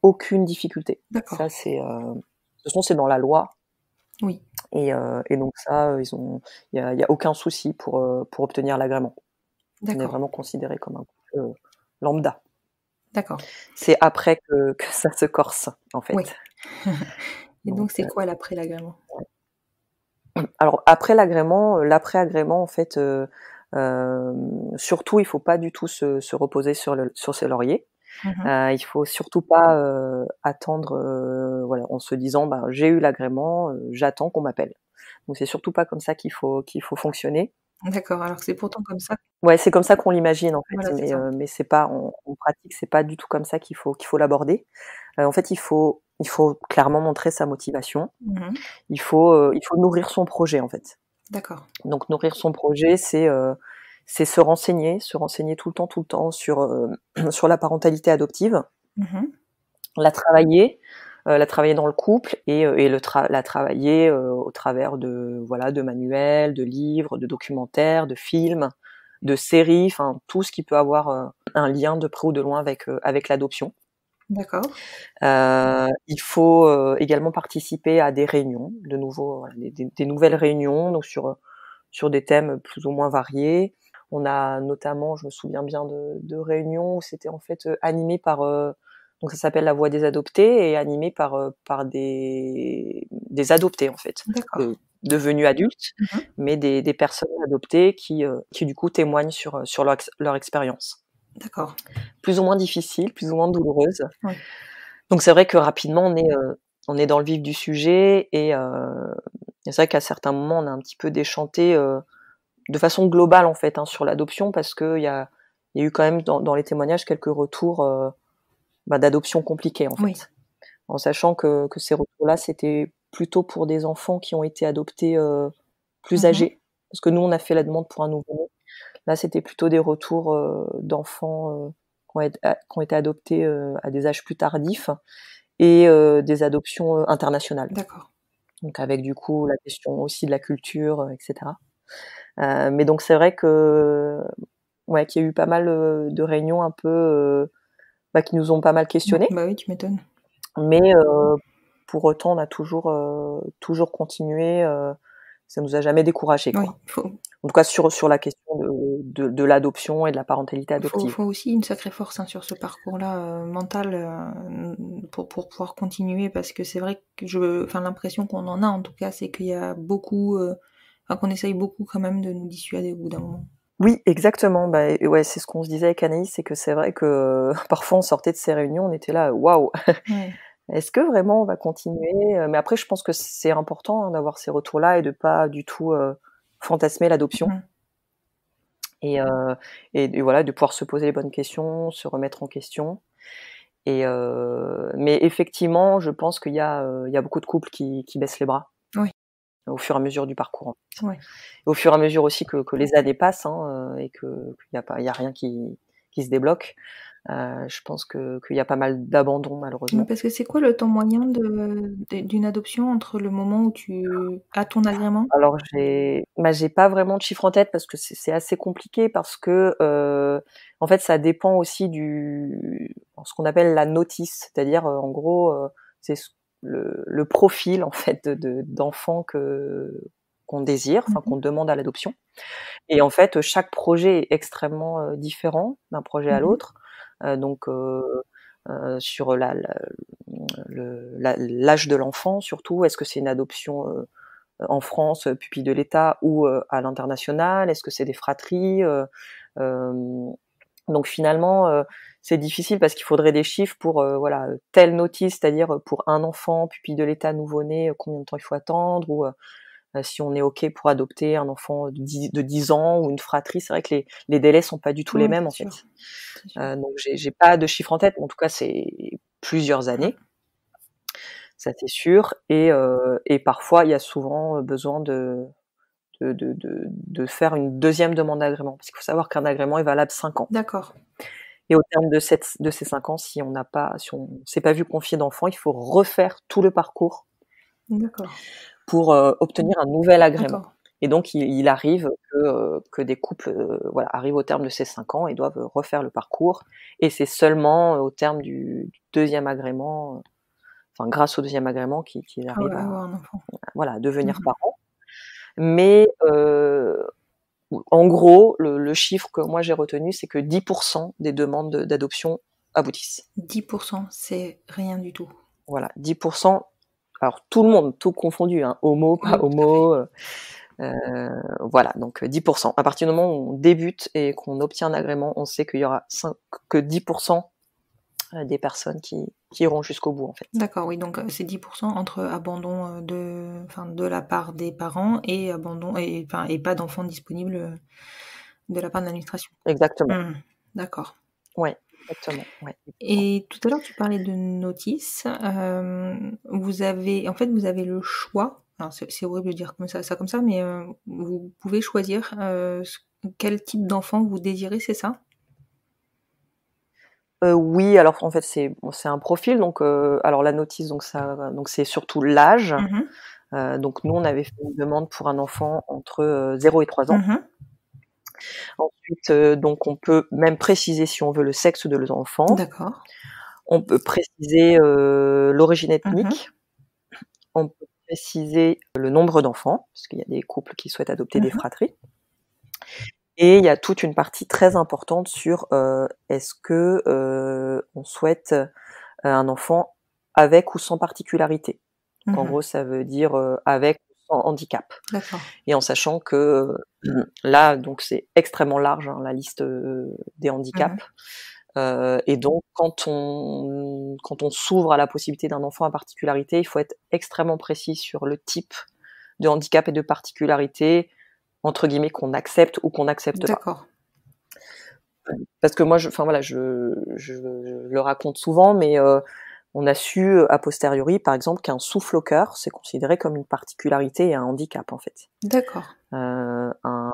aucune difficulté. D'accord. Ça c'est de toute façon c'est dans la loi. Oui. Et donc ça, il y a aucun souci pour obtenir l'agrément. On est vraiment considéré comme un couple lambda. D'accord. C'est après que ça se corse, en fait. Oui. Et donc c'est quoi l'après l'agrément? Alors après l'agrément, l'après-agrément, en fait, surtout il faut pas du tout se reposer sur ses lauriers. Il faut surtout pas attendre, voilà, en se disant j'ai eu l'agrément, j'attends qu'on m'appelle. Donc c'est surtout pas comme ça qu'il faut fonctionner. D'accord, alors que c'est pourtant comme ça. Ouais, c'est comme ça qu'on l'imagine en fait, Voilà, mais c'est pas en pratique, c'est pas du tout comme ça qu'il faut l'aborder. En fait, il faut clairement montrer sa motivation. Il faut nourrir son projet en fait. D'accord. Donc nourrir son projet, c'est se renseigner tout le temps sur sur la parentalité adoptive, la travailler dans le couple, et la travailler au travers de manuels, de livres, de documentaires, de films, de séries, enfin tout ce qui peut avoir un lien de près ou de loin avec l'adoption. D'accord. Il faut également participer à des réunions, de nouveau, voilà, des nouvelles réunions, donc sur des thèmes plus ou moins variés. On a notamment, je me souviens bien de réunions où c'était en fait animé par, donc ça s'appelle La Voix des adoptés, et animé par des adoptés en fait, D'accord. devenus adultes, Mmh. mais des personnes adoptées qui du coup témoignent sur leur expérience. D'accord. Plus ou moins difficile, plus ou moins douloureuse. Oui. Donc c'est vrai que rapidement on est dans le vif du sujet, et c'est vrai qu'à certains moments on a un petit peu déchanté, de façon globale en fait, hein, sur l'adoption, parce qu'il y a eu quand même dans les témoignages quelques retours, d'adoption compliquées en Oui. fait. En sachant que ces retours-là, c'était plutôt pour des enfants qui ont été adoptés, plus Mmh. âgés. Parce que nous on a fait la demande pour un nouveau-né. Là c'était plutôt des retours, d'enfants, qui ont été adoptés, à des âges plus tardifs, et des adoptions, internationales. D'accord. Donc avec du coup la question aussi de la culture, et cetera. Mais donc c'est vrai que ouais, qu'il y a eu pas mal, de réunions un peu, qui nous ont pas mal questionnés. Bah oui, tu m'étonnes. Mais pour autant on a toujours continué, ça nous a jamais découragés, Oui, quoi. En tout cas sur la question de l'adoption et de la parentalité adoptive. faut aussi une sacrée force, hein, sur ce parcours-là, mental, pour pouvoir continuer parce que c'est vrai que l'impression qu'on en a en tout cas, c'est qu'il y a beaucoup, qu'on essaye beaucoup quand même de nous dissuader au bout d'un moment. Oui, exactement. Et ouais, c'est ce qu'on se disait avec Anaïs, c'est que c'est vrai que parfois on sortait de ces réunions, on était là: «Waouh! Ouais. Est-ce que vraiment on va continuer?» Mais après je pense que c'est important, hein, d'avoir ces retours-là et de pas du tout, fantasmer l'adoption, Mmh. et heu et voilà, de pouvoir se poser les bonnes questions, se remettre en question, mais effectivement, je pense qu'il y a beaucoup de couples qui baissent les bras Oui. au fur et à mesure du parcours, en fait. Ouais. Au fur et à mesure aussi que les années passent, hein, et qu'il y a rien qui se débloque, je pense qu'il y a pas mal d'abandon Oui, malheureusement. parce que c'est quoi le temps moyen d'une adoption entre le moment où tu as ton agrément? Alors j'ai pas vraiment de chiffre en tête parce que c'est assez compliqué, parce que, en fait, ça dépend aussi ce qu'on appelle la notice. C'est-à-dire, en gros, c'est le profil en fait d'enfant qu'on désire, enfin Mmh. qu'on demande à l'adoption, et en fait, chaque projet est extrêmement, différent d'un projet à Mmh. l'autre. Donc sur l'âge de l'enfant surtout. Est-ce que c'est une adoption, en France, pupille de l'État, ou à l'international? Est-ce que c'est des fratries? Hem, donc finalement, c'est difficile parce qu'il faudrait des chiffres pour, voilà, telle notice, c'est-à-dire, pour un enfant, pupille de l'État, nouveau-né, combien de temps il faut attendre, ou si on est OK pour adopter un enfant de 10 ans ou une fratrie. C'est vrai que les délais sont pas du tout les Ouais, mêmes, en c'est fait. sûr, c'est sûr. Donc j'ai pas de chiffre en tête, mais en tout cas, c'est plusieurs Mmh. années, ça c'est sûr, et parfois il y a souvent besoin de faire une deuxième demande d'agrément. Parce qu'il faut savoir qu'un agrément est valable 5 ans, D'accord, et au terme de ces 5 ans, si on s'est pas vu confier d'enfant, il faut refaire tout le parcours d'accord, pour, obtenir un nouvel agrément, d'accord. et donc il arrive que des couples, voilà, arrivent au terme de ces 5 ans et doivent refaire le parcours, et c'est seulement au terme du 2e agrément, enfin grâce au 2e agrément qu'ils Ah ouais, arrivent avoir à, un enfant. voilà, à devenir Mmh. parents. Mais en gros, le chiffre que moi j'ai retenu, c'est que 10 des demandes d'adoption aboutissent. 10%, c'est rien du tout. Voilà, 10. Alors tout le monde, tout confondu, hein, homo, pas Oui, tout à fait. homo, voilà, donc 10. À partir du moment où on débute et qu'on obtient un agrément, on sait qu'il y aura que 10 des personnes qui iront jusqu'au bout, en fait. D'accord, oui, donc c'est 10% entre abandon, de la part des parents et abandon et pas d'enfants disponibles, de la part de l'administration. Exactement. Mmh. D'accord. Ouais, exactement, ouais, 10. Et tout à l'heure, tu parlais de notice. Vous avez le choix, alors c'est horrible de dire comme ça, mais vous pouvez choisir, quel type d'enfant vous désirez, c'est ça? Oui, alors en fait, c'est un profil, donc alors la notice, donc c'est surtout l'âge. Mmh. Donc nous, on avait fait une demande pour un enfant entre, 0 et 3 ans. Mmh. Ensuite, donc on peut même préciser, si on veut, le sexe de l'enfant. D'accord. On peut préciser l'origine ethnique. On peut préciser le nombre d'enfants, parce qu'il y a des couples qui souhaitent adopter des fratries. Et il y a toute une partie très importante sur est-ce que on souhaite un enfant avec ou sans particularité. Donc, en gros, ça veut dire avec ou sans handicap. D'accord. Et en sachant que là, donc c'est extrêmement large la liste des handicaps. Et donc, quand on s'ouvre à la possibilité d'un enfant à particularité, il faut être extrêmement précis sur le type de handicap et de particularité, entre guillemets, qu'on accepte ou qu'on n'accepte pas. D'accord. Parce que moi, je le raconte souvent, mais on a su a posteriori, par exemple, qu'un souffle au cœur, c'est considéré comme une particularité et un handicap, en fait. D'accord. Un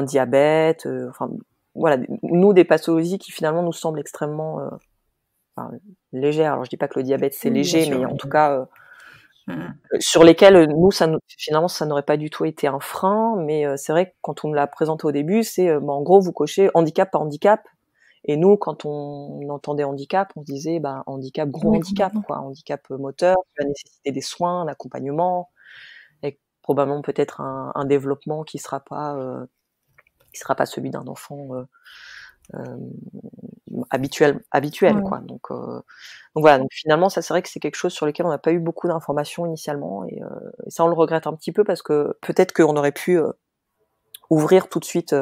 diabète, enfin voilà, nous des pathologies qui finalement nous semblent extrêmement légères. Alors je dis pas que le diabète c'est léger, mais en tout cas sur lesquels finalement ça n'aurait pas du tout été un frein. Mais c'est vrai que quand on me l'a présenté au début, c'est en gros vous cochez handicap pas handicap. Et nous, quand on entendait handicap, on se disait handicap, gros handicap, quoi, handicap moteur, qui va nécessiter des soins, un accompagnement, et probablement peut-être un développement qui sera pas celui d'un enfant habituel, quoi. Donc voilà. Donc finalement, ça c'est vrai que c'est quelque chose sur lequel on n'a pas eu beaucoup d'informations initialement, et ça on le regrette un petit peu parce que peut-être qu'on aurait pu ouvrir tout de suite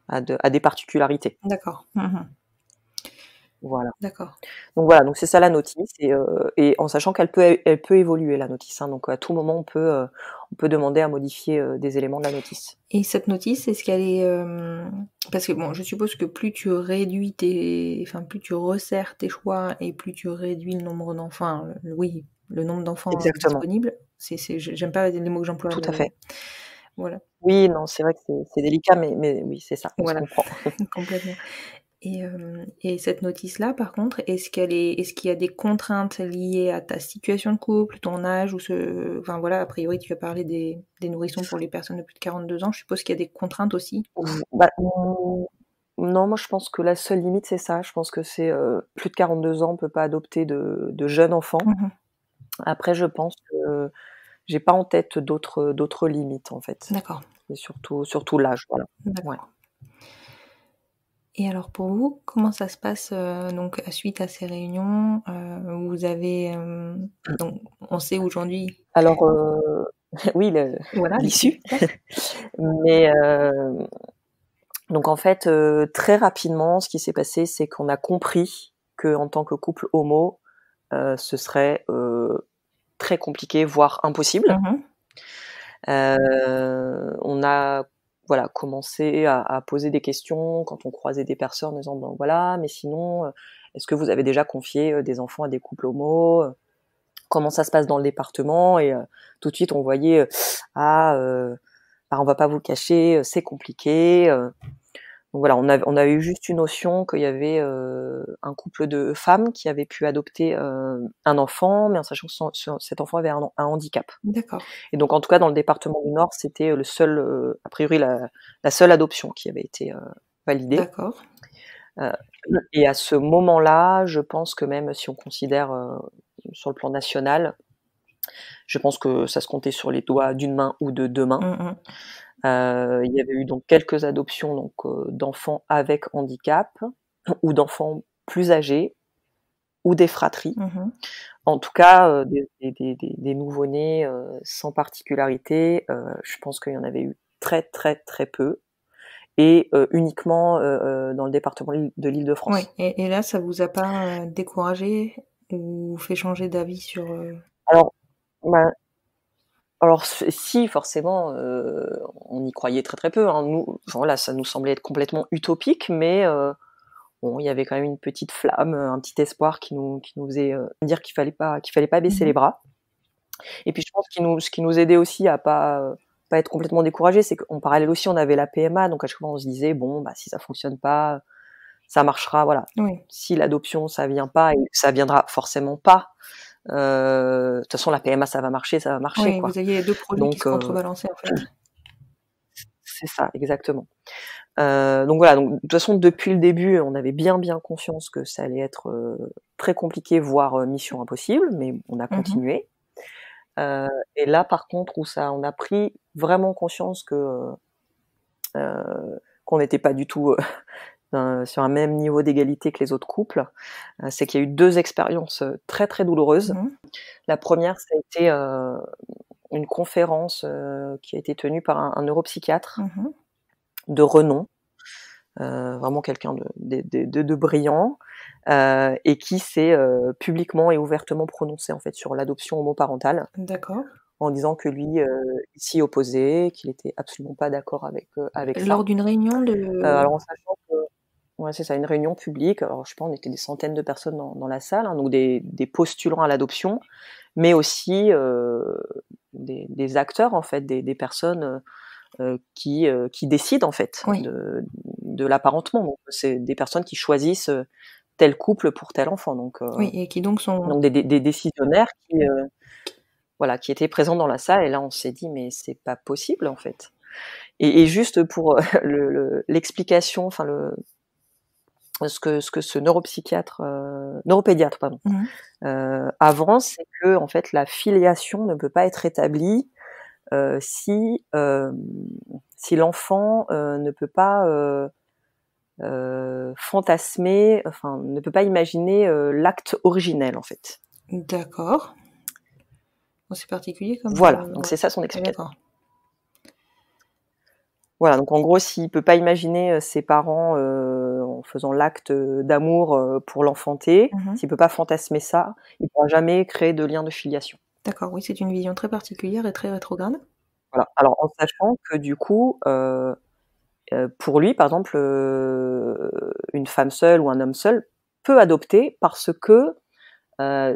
à des particularités. D'accord. Voilà. D'accord. Donc voilà, donc c'est ça la notice, et en sachant qu'elle peut évoluer la notice. Donc à tout moment on peut demander à modifier des éléments de la notice. Et cette notice, est-ce qu'elle est parce que bon, je suppose que plus tu réduis plus tu resserres tes choix et plus tu réduis le nombre d'enfants, le nombre d'enfants disponibles. J'aime pas les mots que j'emploie. Tout à fait. Voilà. Oui, non, c'est vrai que c'est délicat, mais oui, c'est ça. On se comprend. Complètement. Et cette notice-là, par contre, est-ce qu'il y a des contraintes liées à ta situation de couple, ton âge, ou a priori, tu as parlé des nourrissons pour les personnes de plus de 42 ans. Je suppose qu'il y a des contraintes aussi. Non, moi je pense que la seule limite c'est ça. Je pense que c'est plus de 42 ans, on peut pas adopter de jeunes enfants. Après, je pense que j'ai pas en tête d'autres limites en fait. D'accord. Et surtout l'âge, voilà. D'accord. Ouais. Et alors pour vous, comment ça se passe donc suite à ces réunions vous avez donc on sait aujourd'hui. Alors oui, l'issue. Mais donc en fait très rapidement, ce qui s'est passé, c'est qu'on a compris que en tant que couple homo, ce serait très compliqué, voire impossible. On a commencé à poser des questions quand on croisait des personnes en disant mais sinon est-ce que vous avez déjà confié des enfants à des couples homo, comment ça se passe dans le département, et tout de suite on voyait on va pas vous le cacher, c'est compliqué. Donc voilà, on avait eu juste une notion qu'il y avait un couple de femmes qui avaient pu adopter un enfant, mais en sachant que cet enfant avait un handicap. D'accord. Et donc en tout cas dans le département du Nord, c'était le seul, a priori la seule adoption qui avait été validée. D'accord. Et à ce moment-là, je pense que même si on considère sur le plan national, je pense que ça se comptait sur les doigts d'une main ou de deux mains. Il y avait eu donc quelques adoptions d'enfants avec handicap ou d'enfants plus âgés ou des fratries. En tout cas, des nouveau-nés sans particularité, je pense qu'il y en avait eu très très très peu, et uniquement dans le département de l'Île-de-France. Oui. Et là, ça vous a pas découragé ou fait changer d'avis sur Alors si, forcément, on y croyait très très peu. Nous, ça nous semblait être complètement utopique, mais il y avait quand même une petite flamme, un petit espoir qui nous faisait dire qu'il fallait pas baisser les bras. Et puis je pense ce qui nous aidait aussi à pas être complètement découragés, c'est qu'en parallèle aussi on avait la PMA, donc à chaque fois on se disait si ça fonctionne pas, ça marchera, voilà. Oui. Si l'adoption ça vient pas, et ça viendra forcément pas. De toute façon, la PMA, ça va marcher, Oui, quoi. vous aviez les deux produits qui se contrebalançaient, en fait. C'est ça, exactement. Donc voilà, donc de toute façon depuis le début, on avait bien conscience que ça allait être très compliqué, voire mission impossible, mais on a continué. Et là par contre on a pris vraiment conscience que qu'on n'était pas du tout sur un même niveau d'égalité que les autres couples, c'est qu'il y a eu 2 expériences très douloureuses. La première, ça a été une conférence qui a été tenue par un neuropsychiatre de renom, vraiment quelqu'un de brillant, et qui s'est publiquement et ouvertement prononcé en fait sur l'adoption homoparentale. D'accord. En disant que lui, il s'y opposait, qu'il était absolument pas d'accord avec ça. Lors d'une réunion de... Alors en sachant que ouais, c'est ça, une réunion publique. Alors je sais pas, on était des centaines de personnes dans la salle, hein, donc des postulants à l'adoption, mais aussi des acteurs en fait, des personnes qui décident en fait de l'apparentement. Donc c'est des personnes qui choisissent tel couple pour tel enfant. Donc oui, et qui donc sont donc des décisionnaires qui étaient présents dans la salle. Et là on s'est dit mais c'est pas possible en fait. Et juste pour l'explication, enfin ce que ce neuropédiatre avance, c'est que en fait la filiation ne peut pas être établie si l'enfant ne peut pas fantasmer, enfin ne peut pas imaginer l'acte originel en fait. D'accord. Bon, c'est particulier comme... Voilà, donc c'est ça son explication. D'accord. Voilà, donc en gros, s'il peut pas imaginer ses parents en faisant l'acte d'amour pour l'enfanter, s'il peut pas fantasmer ça, il pourra jamais créer de lien de filiation. D'accord, oui, c'est une vision très particulière et très rétrograde. Voilà. Alors en sachant que du coup, pour lui, par exemple, une femme seule ou un homme seul peut adopter parce que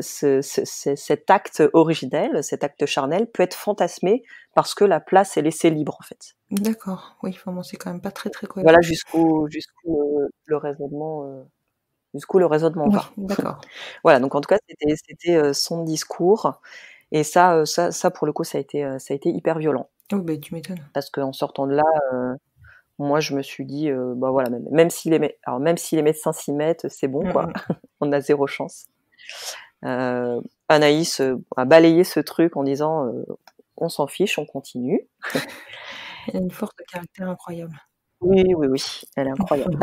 cet acte originel, cet acte charnel peut être fantasmé parce que la place est laissée libre en fait. D'accord, oui, enfin bon, c'est quand même pas très cohérent. Voilà jusqu'où le raisonnement va. Oui, d'accord. Voilà, donc en tout cas c'était son discours, et ça pour le coup ça a été hyper violent. Oh bah tu m'étonnes. Parce qu'en sortant de là, moi je me suis dit bah voilà, même si les médecins s'y mettent, c'est bon quoi. On a 0 chance. Anaïs a balayé ce truc en disant on s'en fiche, on continue. Elle a une force de caractère incroyable. Oui, elle est incroyable.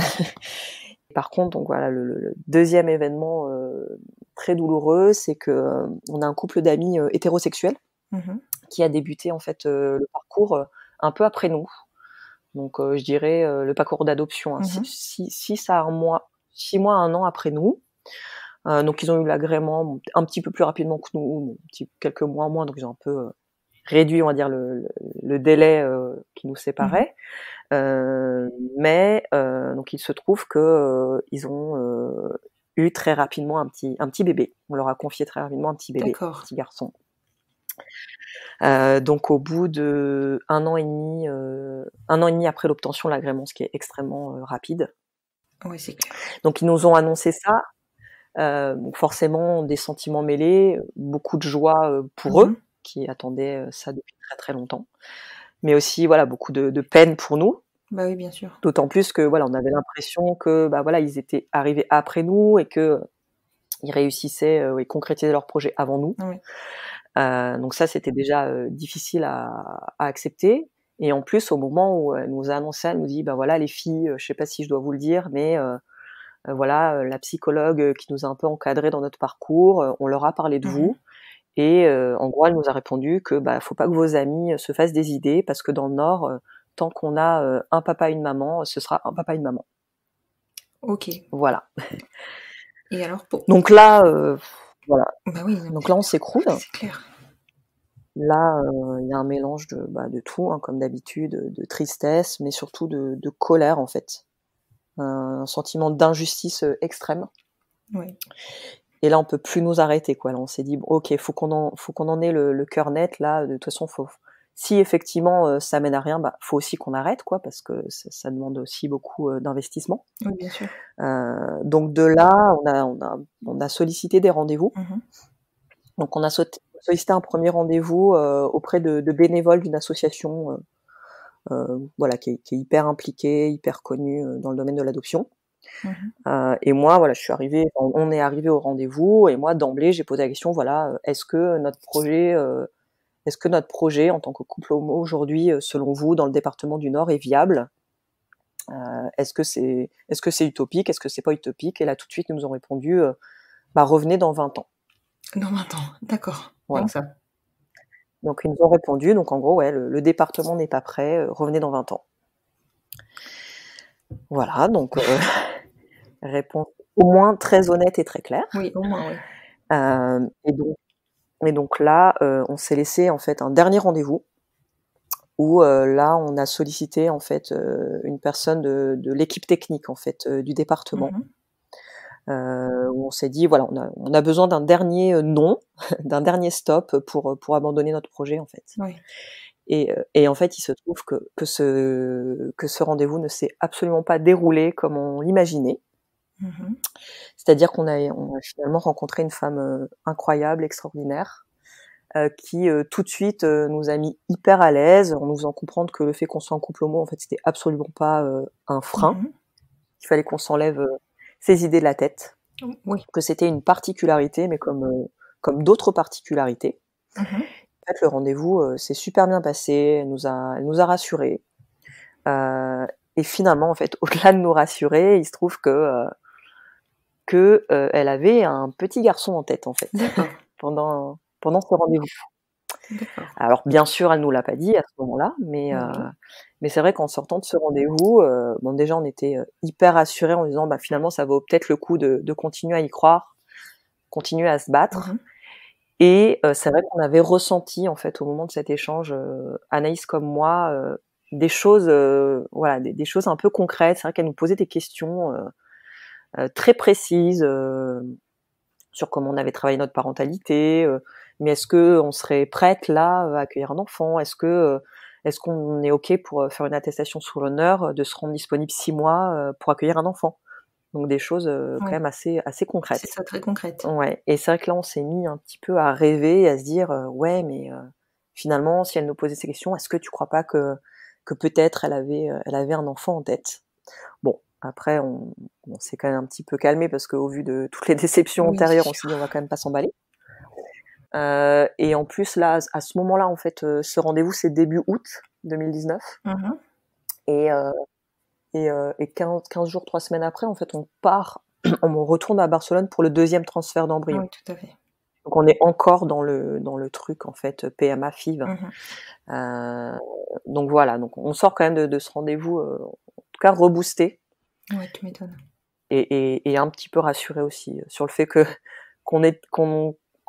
Par contre, donc voilà, le deuxième événement très douloureux, c'est que on a un couple d'amis hétérosexuels qui a débuté en fait le parcours un peu après nous. Donc je dirais le parcours d'adoption, 6 mois, 1 an après nous. Donc ils ont eu l'agrément un petit peu plus rapidement que nous, quelques mois moins, donc ils ont un peu réduit, on va dire, le délai qui nous séparait. Mais donc il se trouve que ils ont eu très rapidement un petit bébé. On leur a confié très rapidement un petit bébé, un petit garçon. Donc au bout de 1 an et demi après l'obtention de l'agrément, ce qui est extrêmement rapide. Oui, c'est clair. Donc ils nous ont annoncé ça. Donc forcément des sentiments mêlés, beaucoup de joie pour eux qui attendaient ça depuis très longtemps, mais aussi voilà beaucoup de peine pour nous. Bah oui, bien sûr. D'autant plus que voilà, on avait l'impression que bah voilà, ils étaient arrivés après nous et que ils réussissaient et concrétisaient leur projet avant nous. Oui. Donc ça c'était déjà difficile à accepter. Et en plus au moment où elle nous a annoncé, elle nous dit bah voilà les filles, je sais pas si je dois vous le dire, mais voilà, la psychologue qui nous a un peu encadrés dans notre parcours, on leur a parlé de vous, et en gros elle nous a répondu que bah faut pas que vos amis se fassent des idées parce que dans le Nord, tant qu'on a un papa et une maman, ce sera un papa et une maman. Ok. Voilà. Et alors donc là, voilà. Bah oui. Donc là on s'écroule. C'est clair. Là, il y a un mélange de tout, hein, comme d'habitude, de tristesse, mais surtout de colère en fait. Un sentiment d'injustice extrême. Oui. Et là, on peut plus nous arrêter, quoi. Là, on s'est dit, bon, ok, faut qu'on en ait le cœur net. Là, de toute façon, si effectivement ça mène à rien, bah, faut aussi qu'on arrête, quoi, parce que ça demande aussi beaucoup d'investissement. Oui, bien sûr. Donc de là, on a sollicité des rendez-vous. Donc on a sollicité un premier rendez-vous auprès de bénévoles d'une association voilà, qui est hyper impliqué, hyper connu dans le domaine de l'adoption. Mhm. Et moi, voilà, on est arrivé au rendez-vous, et moi, d'emblée, j'ai posé la question, voilà, est-ce que notre projet en tant que couple homo aujourd'hui, selon vous, dans le département du Nord, est viable? Est-ce que c'est utopique? Est-ce que c'est pas utopique? Et là, tout de suite, ils nous ont répondu, revenez dans 20 ans. Dans 20 ans, d'accord. Voilà. Comme ça. Donc, ils nous ont répondu, donc en gros, ouais, le département n'est pas prêt, revenez dans 20 ans. Voilà, donc réponse au moins très honnête et très claire. Oui, au moins, oui. Et donc là, on s'est laissé en fait un dernier rendez-vous où là, on a sollicité en fait une personne de l'équipe technique en fait du département. Où on s'est dit voilà, on a besoin d'un dernier non, d'un dernier stop pour abandonner notre projet en fait. Oui. Et en fait, il se trouve que ce rendez-vous ne s'est absolument pas déroulé comme on l'imaginait. C'est-à-dire qu'on a finalement rencontré une femme incroyable, extraordinaire, qui tout de suite nous a mis hyper à l'aise en nous faisant comprendre que le fait qu'on soit en couple homo, en fait, c'était absolument pas un frein. Il fallait qu'on s'enlève ces idées de la tête. Oui. Que c'était une particularité, mais comme d'autres particularités. En fait, le rendez-vous s'est super bien passé. Elle nous a rassurés. Et finalement, en fait, au-delà de nous rassurer, il se trouve que elle avait un petit garçon en tête, en fait, pendant ce rendez-vous. D'accord. Alors, bien sûr, elle nous l'a pas dit à ce moment-là, mais c'est vrai qu'en sortant de ce rendez-vous, bon, déjà, on était hyper rassurés en disant, finalement, ça vaut peut-être le coup de continuer à y croire, continuer à se battre. Et c'est vrai qu'on avait ressenti, en fait, au moment de cet échange, Anaïs comme moi, des choses, voilà, des choses un peu concrètes. C'est vrai qu'elle nous posait des questions très précises sur comment on avait travaillé notre parentalité, mais est-ce que on serait prête là à accueillir un enfant? Est-ce qu'on est ok pour faire une attestation sous l'honneur, de se rendre disponible 6 mois pour accueillir un enfant? Donc des choses quand même assez concrètes. C'est ça, très concrète. Ouais. Et c'est vrai que là on s'est mis un petit peu à rêver, à se dire ouais, mais finalement si elle nous posait ces questions, est-ce que tu crois pas que peut-être elle avait un enfant en tête? Bon, après on s'est quand même un petit peu calmé parce qu'au vu de toutes les déceptions antérieures, on s'est dit on va quand même pas s'emballer. Et en plus là, à ce moment-là, en fait, ce rendez-vous c'est début août 2019. Et 15 jours, 3 semaines après, en fait, on retourne à Barcelone pour le deuxième transfert d'embryon. Oui, tout à fait. Donc on est encore dans le truc en fait PMA FIV. Donc voilà, donc on sort quand même de ce rendez-vous, en tout cas reboosté. Ouais, tu m'étonnes. Et un petit peu rassuré aussi sur le fait que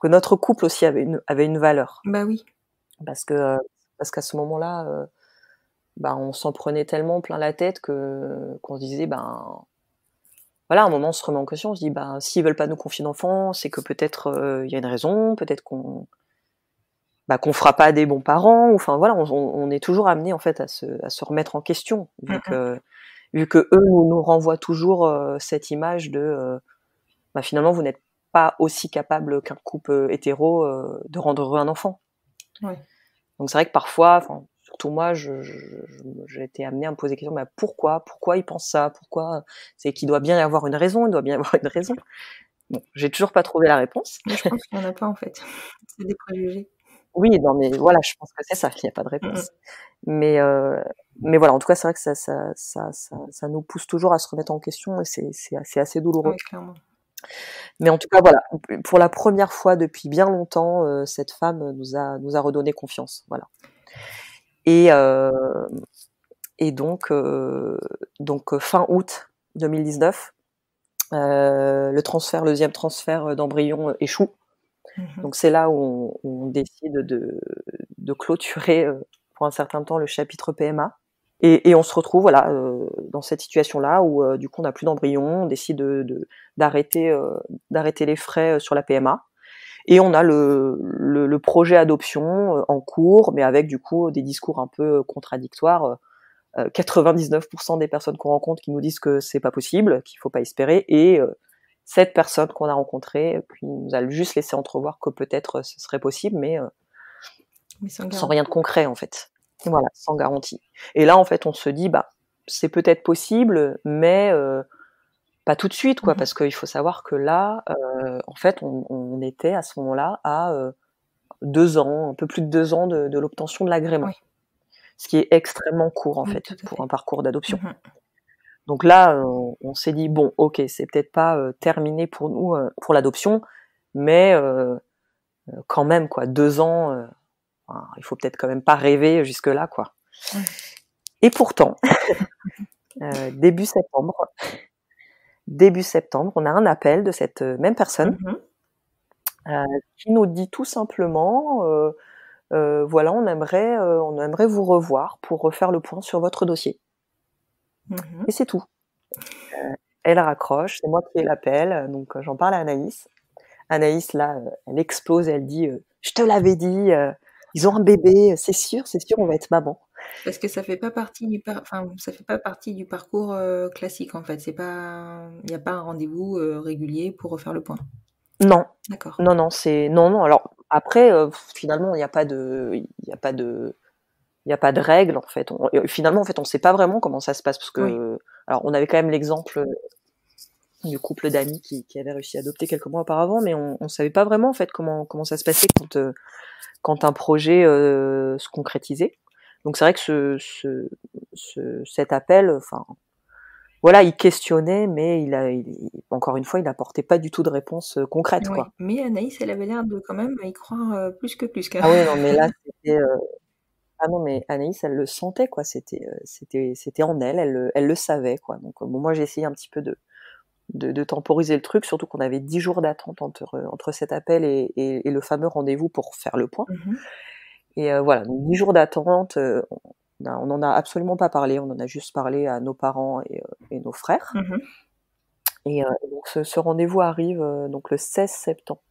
notre couple aussi avait une valeur. Bah oui. Parce qu'à ce moment-là, on s'en prenait tellement plein la tête qu'on se disait voilà, à un moment on se remet en question, on se dit s'ils veulent pas nous confier d'enfants, c'est que peut-être il y a une raison, peut-être qu'on fera pas des bons parents, enfin voilà, on est toujours amené en fait à se remettre en question vu que eux nous renvoient toujours cette image de finalement vous n'êtes pas aussi capable qu'un couple hétéro de rendre heureux un enfant. Ouais. Donc c'est vrai que parfois, surtout moi, j'ai été amenée à me poser des questions, pourquoi ils pensent ça? Pourquoi? C'est qu'il doit bien y avoir une raison, il doit bien y avoir une raison. Bon, j'ai toujours pas trouvé la réponse. Mais je pense qu'il y en a pas en fait. C'est des préjugés. Oui, non mais voilà, je pense que c'est ça, qu'il n'y a pas de réponse. Mais voilà, en tout cas, c'est vrai que ça nous pousse toujours à se remettre en question et c'est assez douloureux. Oui, clairement. Mais en tout cas, voilà, pour la première fois depuis bien longtemps, cette femme nous a redonné confiance, voilà. Et donc fin août 2019, le deuxième transfert d'embryon échoue. Donc c'est là où on décide de clôturer pour un certain temps le chapitre PMA. Et on se retrouve voilà dans cette situation-là où du coup on n'a plus d'embryon, on décide d'arrêter les frais sur la PMA. Et on a le projet adoption en cours, mais avec du coup des discours un peu contradictoires. 99% des personnes qu'on rencontre qui nous disent que c'est pas possible, qu'il faut pas espérer, et 7 personnes qu'on a rencontrées qui nous a juste laissé entrevoir que peut-être ce serait possible, mais sans rien de concret en fait. Voilà, sans garantie. Et là, en fait, on se dit, c'est peut-être possible, mais pas tout de suite, quoi, parce qu'il faut savoir que là, en fait, on était à ce moment-là à 2 ans, un peu plus de 2 ans de l'obtention de l'agrément. Oui. Ce qui est extrêmement court, en Oui, fait, tout à pour fait. un parcours d'adoption. Donc là, on s'est dit, bon, ok, c'est peut-être pas terminé pour nous, pour l'adoption, mais quand même, quoi, 2 ans, il faut peut-être quand même pas rêver jusque-là, quoi. Ouais. Et pourtant, début septembre, on a un appel de cette même personne qui nous dit tout simplement, voilà, on aimerait vous revoir pour refaire le point sur votre dossier. Et c'est tout. Elle raccroche, c'est moi qui ai l'appel, donc j'en parle à Anaïs. Anaïs, là, elle explose, elle dit je te l'avais dit, ils ont un bébé, c'est sûr, on va être maman. Parce que ça fait pas partie du parcours classique, en fait. Il n'y a pas un rendez-vous régulier pour refaire le point. Non. D'accord. Non. Alors après, finalement, il n'y a pas de règle, en fait. Finalement, en fait, on sait pas vraiment comment ça se passe, parce que, alors, on avait quand même l'exemple du couple d'amis qui avait réussi à adopter quelques mois auparavant, mais on savait pas vraiment, en fait, comment ça se passait quand un projet se concrétisait. Donc c'est vrai que cet appel, enfin, voilà, il questionnait, mais encore une fois, il apportait pas du tout de réponse concrète, quoi. Mais Anaïs, elle avait l'air de quand même y croire plus que plus. Ah oui, non, mais là, c'était ah non, mais Anaïs, elle le sentait, quoi. C'était en elle le savait, quoi. Donc bon, moi, j'ai essayé un petit peu de temporiser le truc, surtout qu'on avait 10 jours d'attente entre cet appel et le fameux rendez-vous pour faire le point. Et voilà, donc 10 jours d'attente, on n'en a absolument pas parlé, on en a juste parlé à nos parents et nos frères. Et donc ce rendez-vous arrive donc le 16 septembre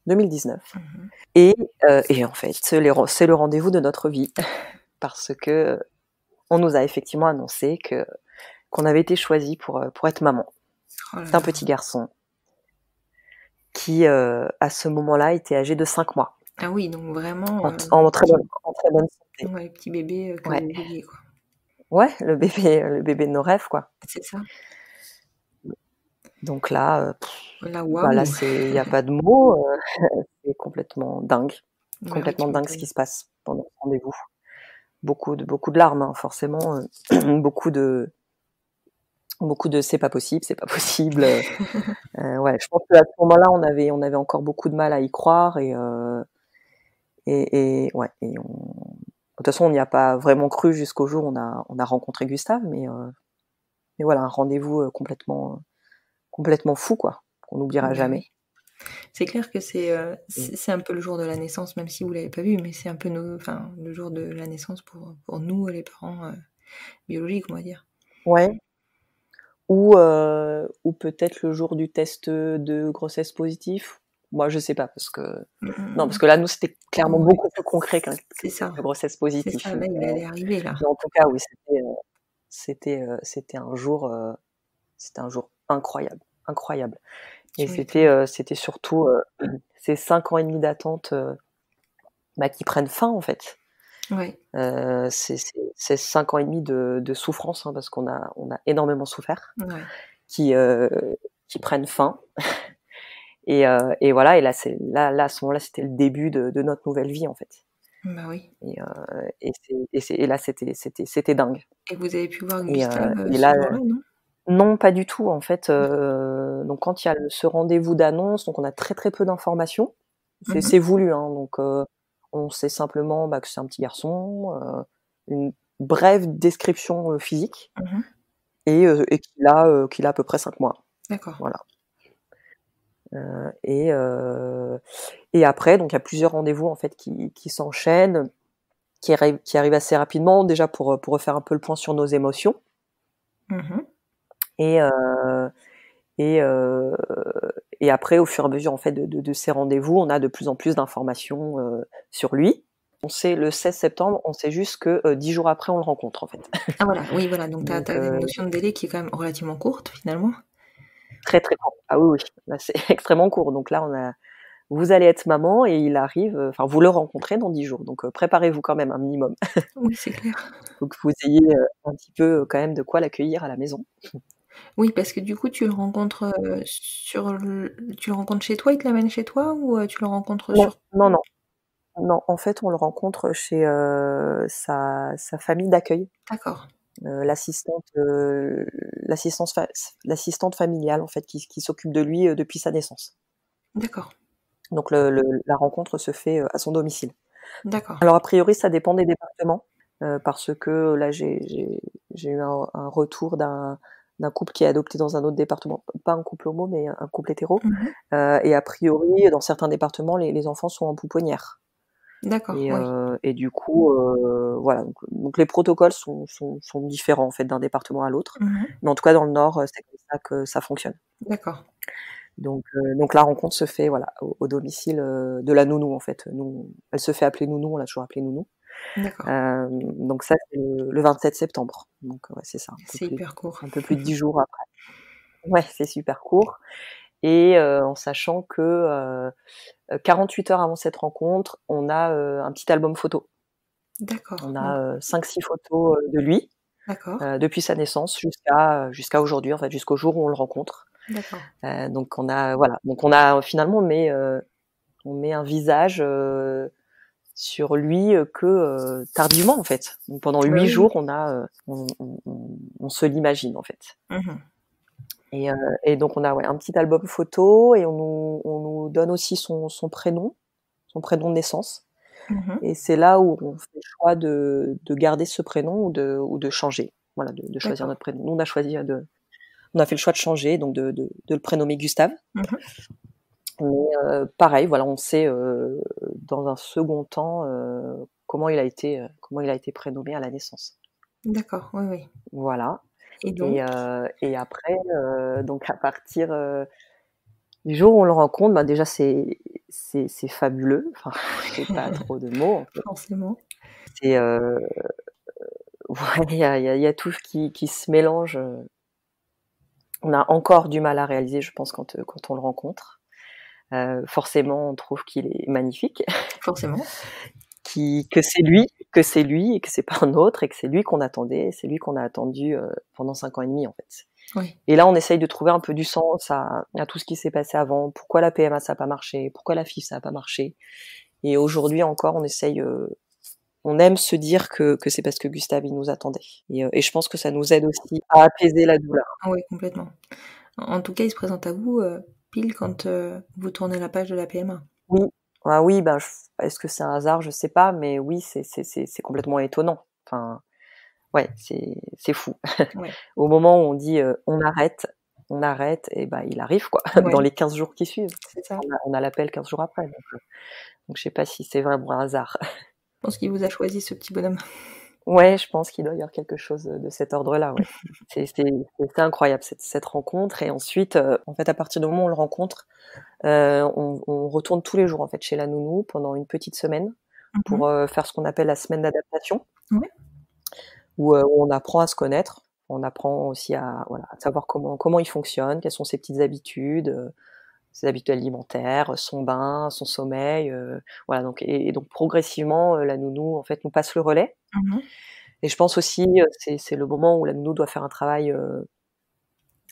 2019. Et en fait, c'est le rendez-vous de notre vie, parce que on nous a effectivement annoncé qu'on avait été choisi pour être maman. C'est un petit garçon qui, à ce moment-là, était âgé de 5 mois. Ah oui, donc vraiment... En très bonne santé. Ouais, petit bébé que vous vouliez, quoi. Ouais, le bébé de nos rêves, quoi. C'est ça. Donc là, Waouh. là, il n'y a pas de mots, c'est complètement dingue. Complètement dingue ce qui se passe pendant ce rendez-vous. Beaucoup de larmes, hein, forcément, beaucoup de c'est pas possible. Ouais, je pense qu'à ce moment-là, on avait encore beaucoup de mal à y croire, et ouais, de toute façon, on n'y a pas vraiment cru jusqu'au jour où on a rencontré Gustave, mais voilà, un rendez-vous complètement fou, quoi, qu'on n'oubliera jamais. C'est clair que c'est un peu le jour de la naissance, même si vous l'avez pas vu, mais c'est un peu le jour de la naissance pour nous, les parents biologiques, on va dire. Ouais. Ou peut-être le jour du test de grossesse positif. Moi, je sais pas, parce que non, parce que là, nous, c'était clairement beaucoup plus concret qu'un grossesse positif. C'est ça, là, il allait arriver, là. Mais en tout cas, oui, c'était un jour incroyable. Et c'était surtout ces 5 ans et demi d'attente qui prennent fin, en fait. Ouais. C'est 5 ans et demi de souffrance, hein, parce qu'on a énormément souffert, qui prennent fin. Et voilà, et là, à ce moment-là, c'était le début de notre nouvelle vie, en fait. Bah oui. Et là, c'était dingue. Et vous avez pu voir Gustave et ce là, jour-là, non ? Non, pas du tout, en fait. Donc quand il y a ce rendez-vous d'annonce, donc on a très très peu d'informations. C'est voulu, hein, donc on sait simplement que c'est un petit garçon, une brève description physique, et qu'il a à peu près 5 mois. D'accord. Voilà. Et après, donc il y a plusieurs rendez-vous, en fait, qui s'enchaînent, qui arrivent assez rapidement, déjà pour refaire un peu le point sur nos émotions. Et après, au fur et à mesure, en fait, de ces rendez-vous, on a de plus en plus d'informations sur lui. On sait le 16 septembre, on sait juste que 10 jours après, on le rencontre, en fait. Ah voilà, oui, voilà, donc t'as une notion de délai qui est quand même relativement courte, finalement. Très très court. Ah oui, là, c'est extrêmement court. Donc là, vous allez être maman et il arrive, enfin vous le rencontrez dans 10 jours, donc préparez-vous quand même un minimum. Oui, c'est clair. Faut que vous ayez un petit peu quand même de quoi l'accueillir à la maison. Oui, parce que du coup, tu le rencontres, tu le rencontres chez toi, il te l'amène chez toi ou, tu le rencontres Non, sur non, non, non, en fait, on le rencontre chez sa famille d'accueil, d'accord, l'assistante, l'assistante familiale en fait qui s'occupe de lui depuis sa naissance. d'accord, Donc la rencontre se fait à son domicile. d'accord. Alors a priori, ça dépend des départements, parce que là j'ai eu un retour d'un couple qui est adopté dans un autre département, pas un couple homo, mais un couple hétéro, Mmh. et a priori, dans certains départements, les enfants sont en pouponnière. D'accord, oui. Et du coup, voilà, donc les protocoles sont différents en fait d'un département à l'autre, Mmh. mais en tout cas dans le Nord, c'est comme ça que ça fonctionne. D'accord, Donc la rencontre se fait voilà au domicile de la nounou en fait. Nous, elle se fait appeler nounou, on l'a toujours appelée nounou. d'accord. Donc ça c'est le 27 septembre. Donc ouais, c'est ça, C'est hyper court. un peu plus de 10 jours après. Ouais, c'est super court et en sachant que 48 heures avant cette rencontre, on a un petit album photo. D'accord, On oui. a 5-6 photos de lui D'accord, depuis sa naissance jusqu'à aujourd'hui, en fait, jusqu'au jour où on le rencontre. d'accord. Donc on a finalement on met un visage sur lui que tardivement en fait. Donc pendant Bah 8 oui, oui. jours, on se l'imagine en fait. Mmh. Et, et donc on a un petit album photo et on nous donne aussi son prénom de naissance. Mmh. Et c'est là où on fait le choix de garder ce prénom ou de changer. Voilà, de choisir D'accord. notre prénom. Nous, on a fait le choix de changer, donc de le prénommer Gustave. Mmh. Mais pareil, voilà, on sait dans un second temps comment il a été prénommé à la naissance. D'accord, oui, oui. Voilà. Et donc? Et après, donc à partir du jour où on le rencontre, bah déjà c'est fabuleux. Enfin, j'ai pas trop de mots en fait. Forcément. C'est ouais, il y a tout qui se mélange. On a encore du mal à réaliser, je pense, quand on le rencontre. Forcément, on trouve qu'il est magnifique, Forcément. que c'est lui et que c'est pas un autre et que c'est lui qu'on attendait, c'est lui qu'on a attendu pendant 5 ans et demi en fait. Oui. Et là, on essaye de trouver un peu du sens à tout ce qui s'est passé avant. Pourquoi la PMA ça a pas marché? Pourquoi la FIV ça a pas marché? Et aujourd'hui encore, on aime se dire que c'est parce que Gustave il nous attendait. Et je pense que ça nous aide aussi à apaiser la douleur. Ah oui, complètement. En tout cas, il se présente à vous, pile quand, vous tournez la page de la PMA. Oui, ah oui, ben, est-ce que c'est un hasard? Je sais pas, mais oui, c'est complètement étonnant. Enfin, ouais, c'est fou. Ouais. Au moment où on dit on arrête, et ben il arrive quoi, dans Ouais, les 15 jours qui suivent. c'est ça. On a l'appel 15 jours après. Donc je sais pas si c'est vraiment un hasard. Je pense qu'il vous a choisi ce petit bonhomme. Ouais, je pense qu'il doit y avoir quelque chose de cet ordre-là, ouais. C'est incroyable cette rencontre et ensuite, en fait, à partir du moment où on le rencontre, on retourne tous les jours, en fait, chez la nounou pendant une petite semaine Mmh. pour, faire ce qu'on appelle la semaine d'adaptation Ouais. où on apprend à se connaître. On apprend aussi à voilà, à savoir comment il fonctionne, quelles sont ses habitudes alimentaires, son bain, son sommeil, voilà donc et donc progressivement, la nounou, en fait, nous passe le relais. Mmh. Et je pense aussi, c'est le moment où la nounou doit faire un travail,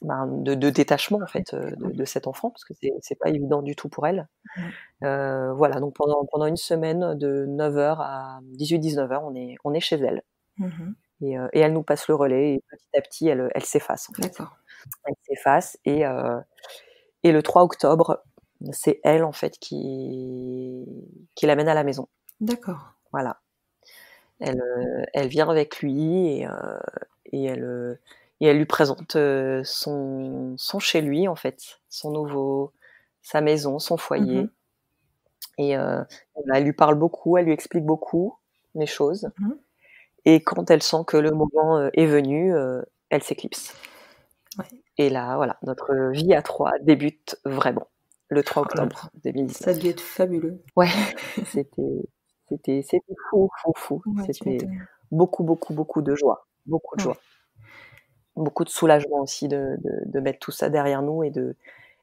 de détachement en fait, de cet enfant parce que c'est pas évident du tout pour elle. Mmh. Voilà donc pendant une semaine de 9h à 18-19h, on est chez elle Mmh. et elle nous passe le relais et petit à petit elle s'efface en fait. D'accord. Elle s'efface et le 3 octobre, c'est elle en fait qui l'amène à la maison. D'accord. Voilà. Elle vient avec lui et elle lui présente, son chez lui en fait, sa maison, son Mmh. foyer et voilà, elle lui parle beaucoup, elle lui explique beaucoup les choses Mmh. et quand elle sent que le moment, est venu, elle s'éclipse Ouais. et là, voilà, notre vie à 3 débute vraiment, le 3 Oh là là, octobre ça a 2019. dû être fabuleux. Ouais, c'était c'était fou, fou, fou. Ouais, tu C'était m'étonnes. beaucoup, beaucoup, beaucoup de joie, beaucoup de Ouais. joie. Beaucoup de soulagement aussi de mettre tout ça derrière nous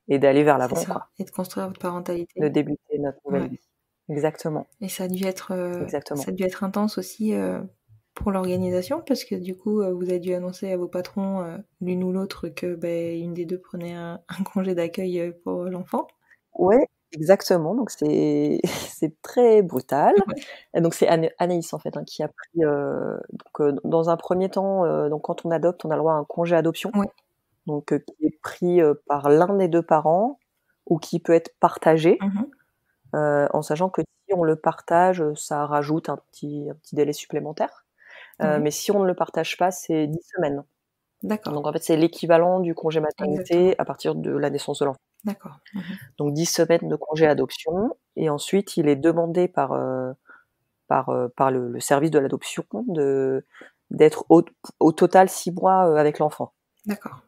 et et d'aller vers C'est l'avant, ça. quoi. Et de construire votre parentalité. De débuter notre nouvelle Ouais. vie. Exactement, Et ça a dû être exactement. intense aussi pour l'organisation parce que du coup vous avez dû annoncer à vos patrons l'une ou l'autre que une des deux prenait un congé d'accueil pour l'enfant. Ouais, exactement, donc c'est c'est très brutal. Ouais. Et donc c'est Anaïs, en fait, hein, qui a pris, dans un premier temps, donc quand on adopte, on a le droit à un congé adoption, Ouais. donc qui est pris, par l'un des 2 parents ou qui peut être partagé, Mhm. en sachant que si on le partage, ça rajoute un petit délai supplémentaire. Ouais. Mais si on ne le partage pas, c'est 10 semaines. D'accord. Donc en fait, c'est l'équivalent du congé Exactement. maternité à partir de la naissance de l'enfant. D'accord. Mhm. Donc 10 semaines de congé adoption et ensuite il est demandé par le service de l'adoption d'être au total 6 mois, avec l'enfant. D'accord.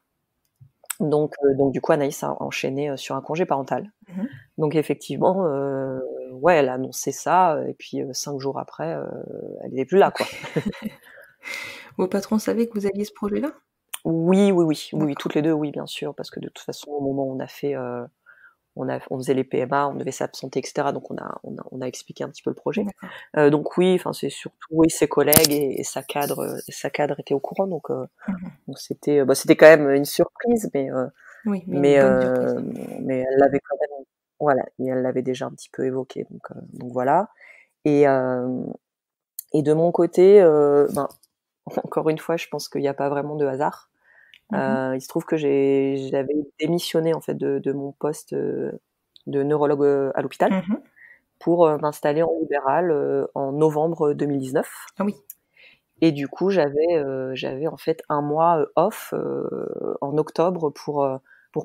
Donc du coup Anaïs a enchaîné, sur un congé parental. Mhm. Donc effectivement, ouais, elle a annoncé ça, et puis, 5 jours après, elle était plus là, quoi. Vos patrons savaient que vous aviez ce projet-là? Oui, D'accord. toutes les 2, oui, bien sûr, parce que de toute façon, au moment où on a fait, on faisait les PMA, on devait s'absenter, et cetera, donc on a expliqué un petit peu le projet. D'accord. Donc oui, enfin, c'est surtout, oui, ses collègues et sa cadre étaient au courant, donc Mhm. c'était, c'était quand même une surprise, Oui, mais une bonne surprise. mais elle l'avait quand même, voilà, et elle l'avait déjà un petit peu évoqué, donc voilà. Et de mon côté, encore une fois, je pense qu'il y a pas vraiment de hasard. Mhm. Il se trouve que j'avais démissionné, en fait, de mon poste, de neurologue, à l'hôpital Mhm. pour, m'installer en libéral, en novembre 2019. Ah oui. Et du coup, j'avais en fait un mois, off, en octobre pour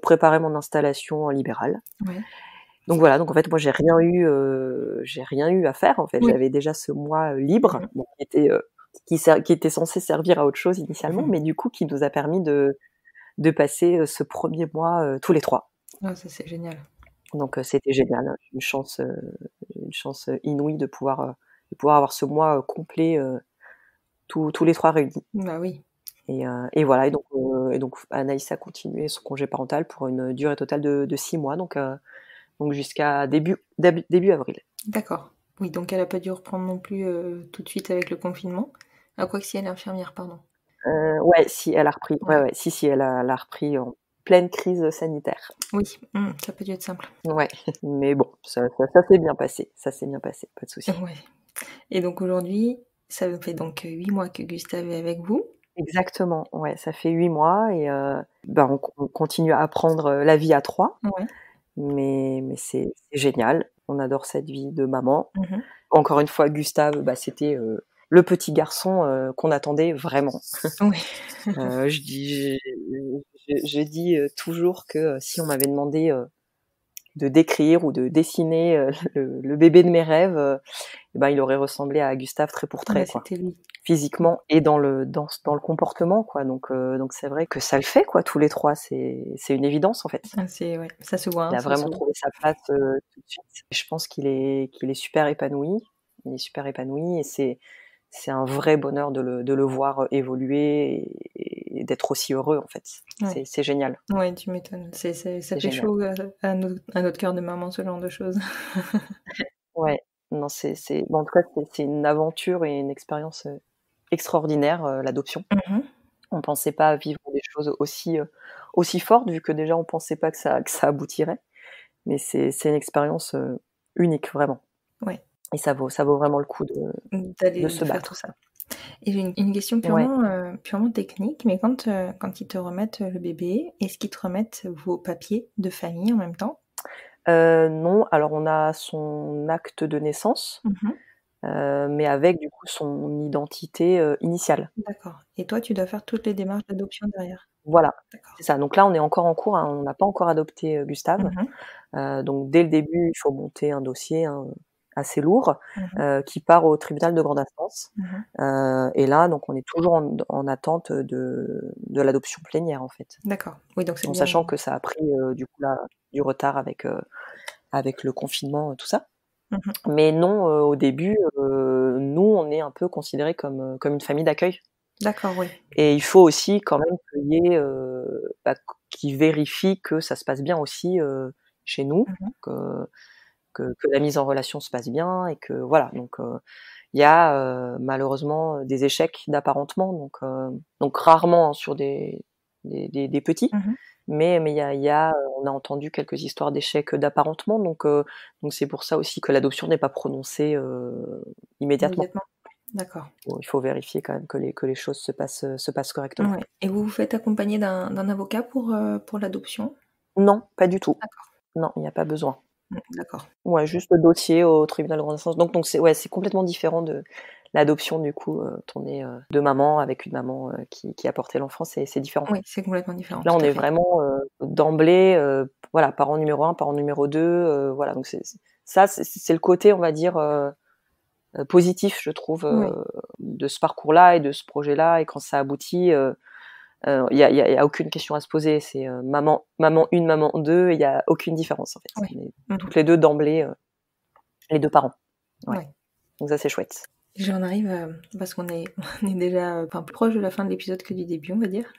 préparer mon installation en libéral. Ouais. Donc voilà, donc en fait, moi, j'ai rien eu à faire, en fait. Oui. J'avais déjà ce mois, libre, Mhm. bon, qui était censé servir à autre chose initialement, Mhm. mais du coup, qui nous a permis de passer, ce 1er mois, tous les 3. Ah, ça c'est génial. Donc c'était génial, une chance, inouïe de pouvoir avoir ce mois, complet, tous les 3 réunis. Bah oui. Et voilà, et donc Anaïs a continué son congé parental pour une durée totale de 6 mois, donc jusqu'à début avril. D'accord. Oui, donc elle a pas dû reprendre non plus tout de suite avec le confinement. Ah, quoi que si elle est infirmière, pardon. Ouais, si, elle a repris. Ouais. Ouais, si, elle a repris en pleine crise sanitaire. Oui, ça a pas dû être simple. Ouais, mais bon, ça s'est bien passé. Ça s'est bien passé, pas de souci. Ouais. Et donc aujourd'hui, ça fait donc 8 mois que Gustave est avec vous. Exactement, ouais, ça fait 8 mois et on continue à apprendre, la vie à 3, Ouais. mais c'est génial. On adore cette vie de maman. Mhm. Encore une fois, Gustave, c'était, le petit garçon, qu'on attendait vraiment. Oui. Je dis, toujours que, si on m'avait demandé, de décrire ou de dessiner, le bébé de mes rêves, il aurait ressemblé à Gustave trait pour trait, Bah, quoi. c'était lui. Physiquement et dans le comportement, quoi, donc c'est vrai que ça le fait, quoi, tous les 3, c'est une évidence, en fait. Ah, ouais, ça se voit, Il hein, a ça se vraiment voit. trouvé sa place, tout de suite. Je pense qu'il est super épanoui. Il est super épanoui et c'est un vrai bonheur de le voir, évoluer et d'être aussi heureux, en fait. Ouais. C'est génial, Ouais, tu m'étonnes. Ça c'est fait génial. chaud à notre cœur de maman, ce genre de choses. Ouais, non, en tout cas, c'est une aventure et une expérience, extraordinaire, l'adoption. Mhm. On pensait pas vivre des choses aussi fortes, vu que déjà on pensait pas que ça aboutirait. Mais c'est une expérience, unique, vraiment. Ouais, Et ça vaut vraiment le coup de se de faire tout battre. ça. Et j'ai une question Ouais. purement technique, mais quand ils te remettent le bébé, est-ce qu'ils te remettent vos papiers de famille en même temps? Non, alors on a son acte de naissance, Mhm. mais avec du coup son identité, initiale. D'accord. Et toi, tu dois faire toutes les démarches d'adoption derrière? Voilà, D'accord. c'est ça. Donc là, on est encore en cours, hein, on n'a pas encore adopté, Gustave. Mhm. Donc dès le début, il faut monter un dossier, hein, assez lourd, Mhm. qui part au tribunal de grande instance. Mhm. Et là, donc on est toujours en attente de l'adoption plénière, en fait. D'accord. Oui, donc c'est En bien. sachant que ça a pris, du coup là, du retard avec le confinement, tout ça. Mhm. Mais non, au début, nous, on est un peu considérés comme une famille d'accueil. D'accord, oui. Et il faut aussi quand même qu'il y ait, qui vérifie que ça se passe bien aussi chez nous, que la mise en relation se passe bien et que voilà. Donc il y a malheureusement des échecs d'apparentement, donc rarement sur des petits, mais il y a on a entendu quelques histoires d'échecs d'apparentement, donc c'est pour ça aussi que l'adoption n'est pas prononcée immédiatement. D'accord. Il faut vérifier quand même que les choses se passent correctement. Ouais. Et vous vous faites accompagner d'un avocat pour l'adoption? Non, pas du tout. D'accord. Non, il n'y a pas besoin. D'accord. Ouais, juste le dossier au tribunal de grande instance. Donc c'est complètement différent de l'adoption du coup, on est 2 mamans avec une maman qui a porté l'enfant, c'est différent. Oui, c'est complètement différent. Là, tout on à est fait. vraiment d'emblée, voilà, parent numéro 1, parent numéro 2, voilà. Donc c'est le côté, on va dire, positif, je trouve, Oui. de ce parcours-là et de ce projet-là. Et quand ça aboutit, il y a aucune question à se poser. C'est maman 1, maman 2, il y a aucune différence en fait. Oui. On est toutes les 2 d'emblée, les 2 parents. Ouais. Ouais. Donc ça, c'est chouette. J'en arrive parce qu'on est déjà plus proche de la fin de l'épisode que du début, on va dire.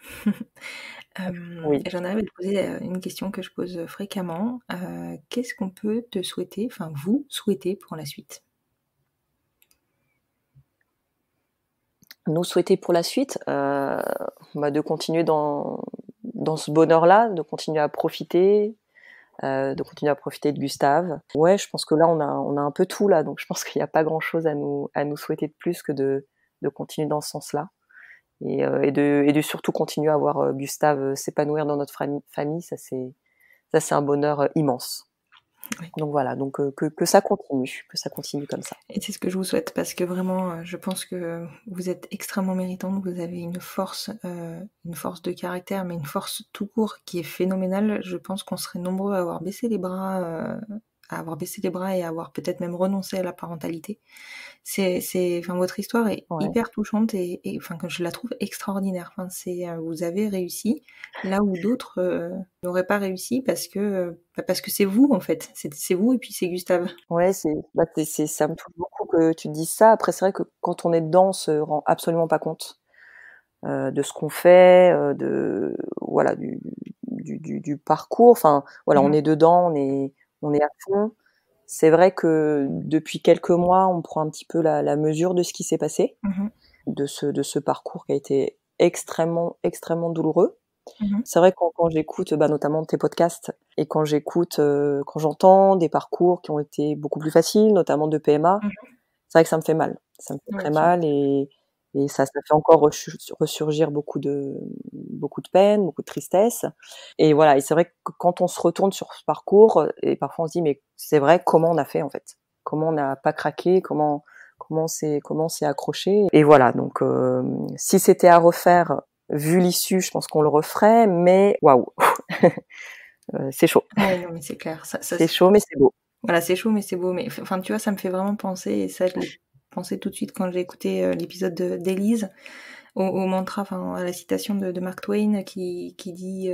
Oui. J'en arrive à te poser une question que je pose fréquemment. Qu'est-ce qu'on peut te souhaiter, enfin vous souhaiter pour la suite? Nous souhaiter pour la suite, de continuer dans ce bonheur-là, de continuer à profiter de Gustave. Ouais, je pense que là on a un peu tout là, donc je pense qu'il y a pas grand-chose à nous souhaiter de plus que de continuer dans ce sens-là et de surtout continuer à voir Gustave s'épanouir dans notre famille. Ça c'est un bonheur immense. Oui. Donc voilà, donc que ça continue comme ça. Et c'est ce que je vous souhaite parce que vraiment, je pense que vous êtes extrêmement méritante. Vous avez une force de caractère, mais une force tout court qui est phénoménale. Je pense qu'on serait nombreux à avoir baissé les bras, et à avoir peut-être même renoncé à la parentalité. Enfin, votre histoire est Ouais. hyper touchante et enfin, que je la trouve extraordinaire. Enfin, vous avez réussi là où d'autres n'auraient pas réussi parce que c'est vous en fait. C'est vous et puis c'est Gustave. Ouais, ça me touche beaucoup que tu te dises ça. Après, c'est vrai que quand on est dedans, on se rend absolument pas compte de ce qu'on fait, voilà, du parcours. Enfin, voilà, on est dedans, on est à fond. C'est vrai que depuis quelques mois, on prend un petit peu la mesure de ce qui s'est passé, de ce parcours qui a été extrêmement, extrêmement douloureux. C'est vrai que quand j'écoute, notamment tes podcasts et quand j'entends des parcours qui ont été beaucoup plus faciles, notamment de PMA, c'est vrai que ça me fait mal. Ça me fait très mal et ça fait encore ressurgir beaucoup de peine, beaucoup de tristesse. Et voilà, et c'est vrai que quand on se retourne sur ce parcours, et parfois on se dit mais c'est vrai, comment on a fait en fait? Comment on n'a pas craqué? Comment on s'est accroché? Et voilà, donc si c'était à refaire, vu l'issue, je pense qu'on le referait, mais waouh, c'est chaud. Ouais, non, mais c'est clair. C'est chaud, mais c'est beau. Voilà, c'est chaud, mais c'est beau. Mais enfin, tu vois, ça me fait vraiment penser, et ça, je l'ai pensé tout de suite quand j'ai écouté l'épisode d'Élise, au mantra, enfin, à la citation de Mark Twain qui dit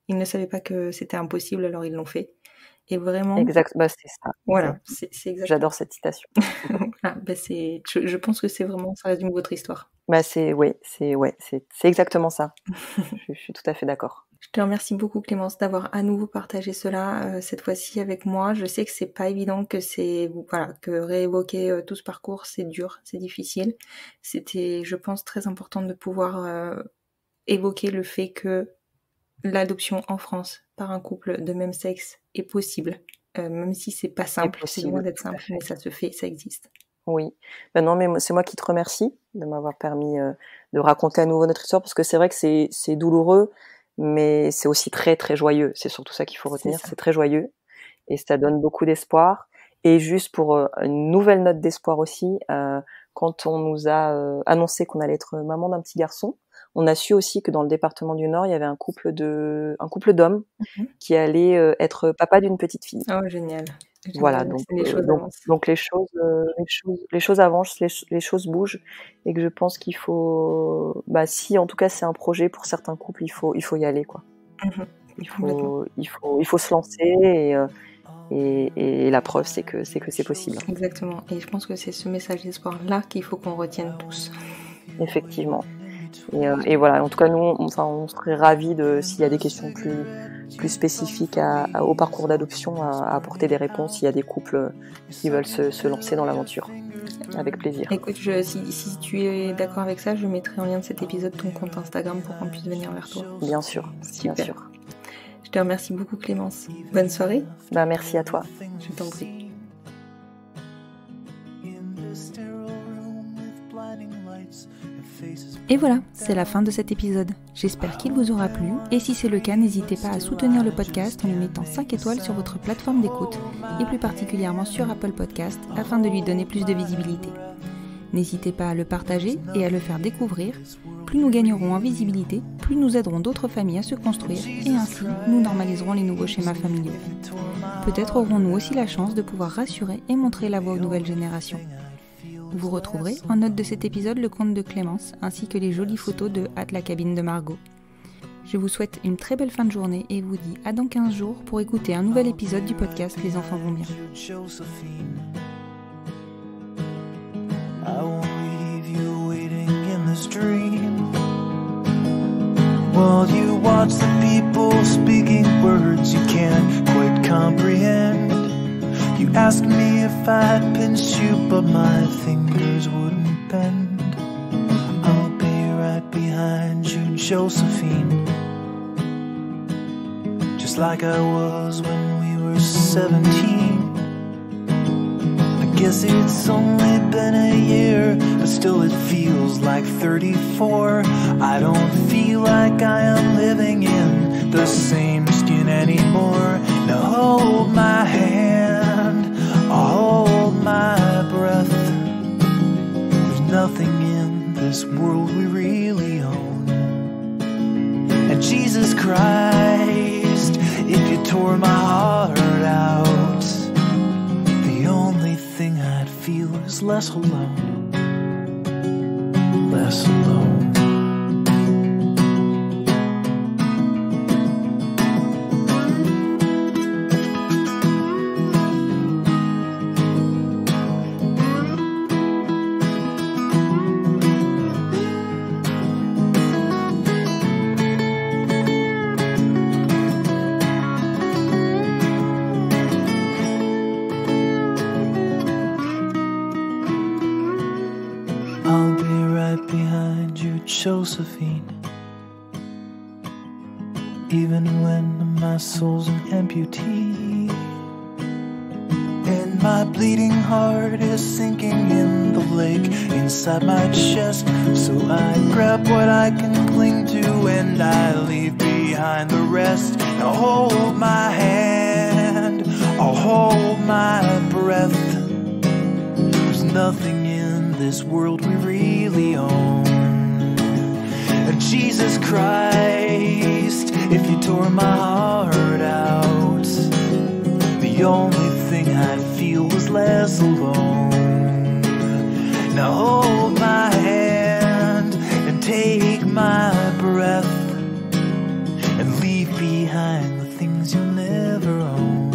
ils ne savaient pas que c'était impossible, alors ils l'ont fait. Et vraiment. Exact, c'est ça. Voilà, c'est exactement. J'adore cette citation. Voilà, je pense que c'est vraiment, ça résume votre histoire. C'est exactement ça. Je suis tout à fait d'accord. Je te remercie beaucoup Clémence d'avoir à nouveau partagé cela cette fois-ci avec moi. Je sais que c'est pas évident, que réévoquer tout ce parcours, c'est dur, c'est difficile. C'était, je pense, très important de pouvoir évoquer le fait que l'adoption en France par un couple de même sexe est possible, même si c'est pas simple, c'est loin d'être simple, mais ça se fait, ça existe. Oui. Non, mais c'est moi qui te remercie de m'avoir permis de raconter à nouveau notre histoire, parce que c'est vrai que c'est douloureux, mais c'est aussi très très joyeux. C'est surtout ça qu'il faut retenir. C'est très joyeux et ça donne beaucoup d'espoir. Et juste pour une nouvelle note d'espoir aussi, quand on nous a annoncé qu'on allait être maman d'un petit garçon, on a su aussi que dans le département du Nord, il y avait un couple d'hommes qui allait être papa d'une petite fille. Oh, génial. Voilà, donc les choses avancent, les choses bougent, et que je pense qu'il faut, si en tout cas c'est un projet pour certains couples, il faut y aller, quoi. Il faut se lancer, et la preuve c'est que c'est possible. Exactement, et je pense que c'est ce message d'espoir là qu'il faut qu'on retienne tous. Effectivement. Et voilà, en tout cas, nous, on serait ravis s'il y a des questions plus spécifiques au parcours d'adoption, à apporter des réponses s'il y a des couples qui veulent se lancer dans l'aventure. Avec plaisir. Écoute, si tu es d'accord avec ça, je mettrai en lien de cet épisode ton compte Instagram pour qu'on puisse venir vers toi. Bien sûr, Super. Bien sûr. Je te remercie beaucoup, Clémence. Bonne soirée. Merci à toi. Je t'en prie. Et voilà, c'est la fin de cet épisode. J'espère qu'il vous aura plu, et si c'est le cas, n'hésitez pas à soutenir le podcast en lui mettant 5 étoiles sur votre plateforme d'écoute, et plus particulièrement sur Apple Podcast, afin de lui donner plus de visibilité. N'hésitez pas à le partager et à le faire découvrir. Plus nous gagnerons en visibilité, plus nous aiderons d'autres familles à se construire, et ainsi nous normaliserons les nouveaux schémas familiaux. Peut-être aurons-nous aussi la chance de pouvoir rassurer et montrer la voie aux nouvelles générations. Vous retrouverez en note de cet épisode le compte de Clémence ainsi que les jolies photos de la cabine de Margot. Je vous souhaite une très belle fin de journée et vous dis à dans 15 jours pour écouter un nouvel épisode du podcast Les enfants vont bien. While you watch the people speaking words you can't quite comprehend. You asked me if I'd pinch you, but my fingers wouldn't bend. I'll be right behind you, Josephine. Just like I was when we were 17. I guess it's only been a year, but still it feels like 34. I don't feel like I am living in the same skin anymore. Now hold my hand, I'll hold my breath. There's nothing in this world we really own. And Jesus Christ, if you tore my heart out, the only thing I'd feel is less alone. Less alone. I'll be right behind you, Josephine. Even when my soul's an amputee, and my bleeding heart is sinking in the lake inside my chest. So I grab what I can cling to and I leave behind the rest. Now hold my hand, I'll hold my breath. There's nothing in this world we really own. And Jesus Christ, if you tore my heart out, the only thing I'd feel was less alone. Now hold my hand and take my breath, and leave behind the things you'll never own.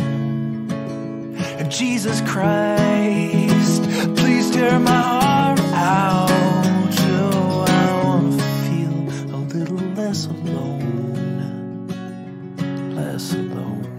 And Jesus Christ, please tear my heart out. Oh, I wanna feel a little less alone. Less alone.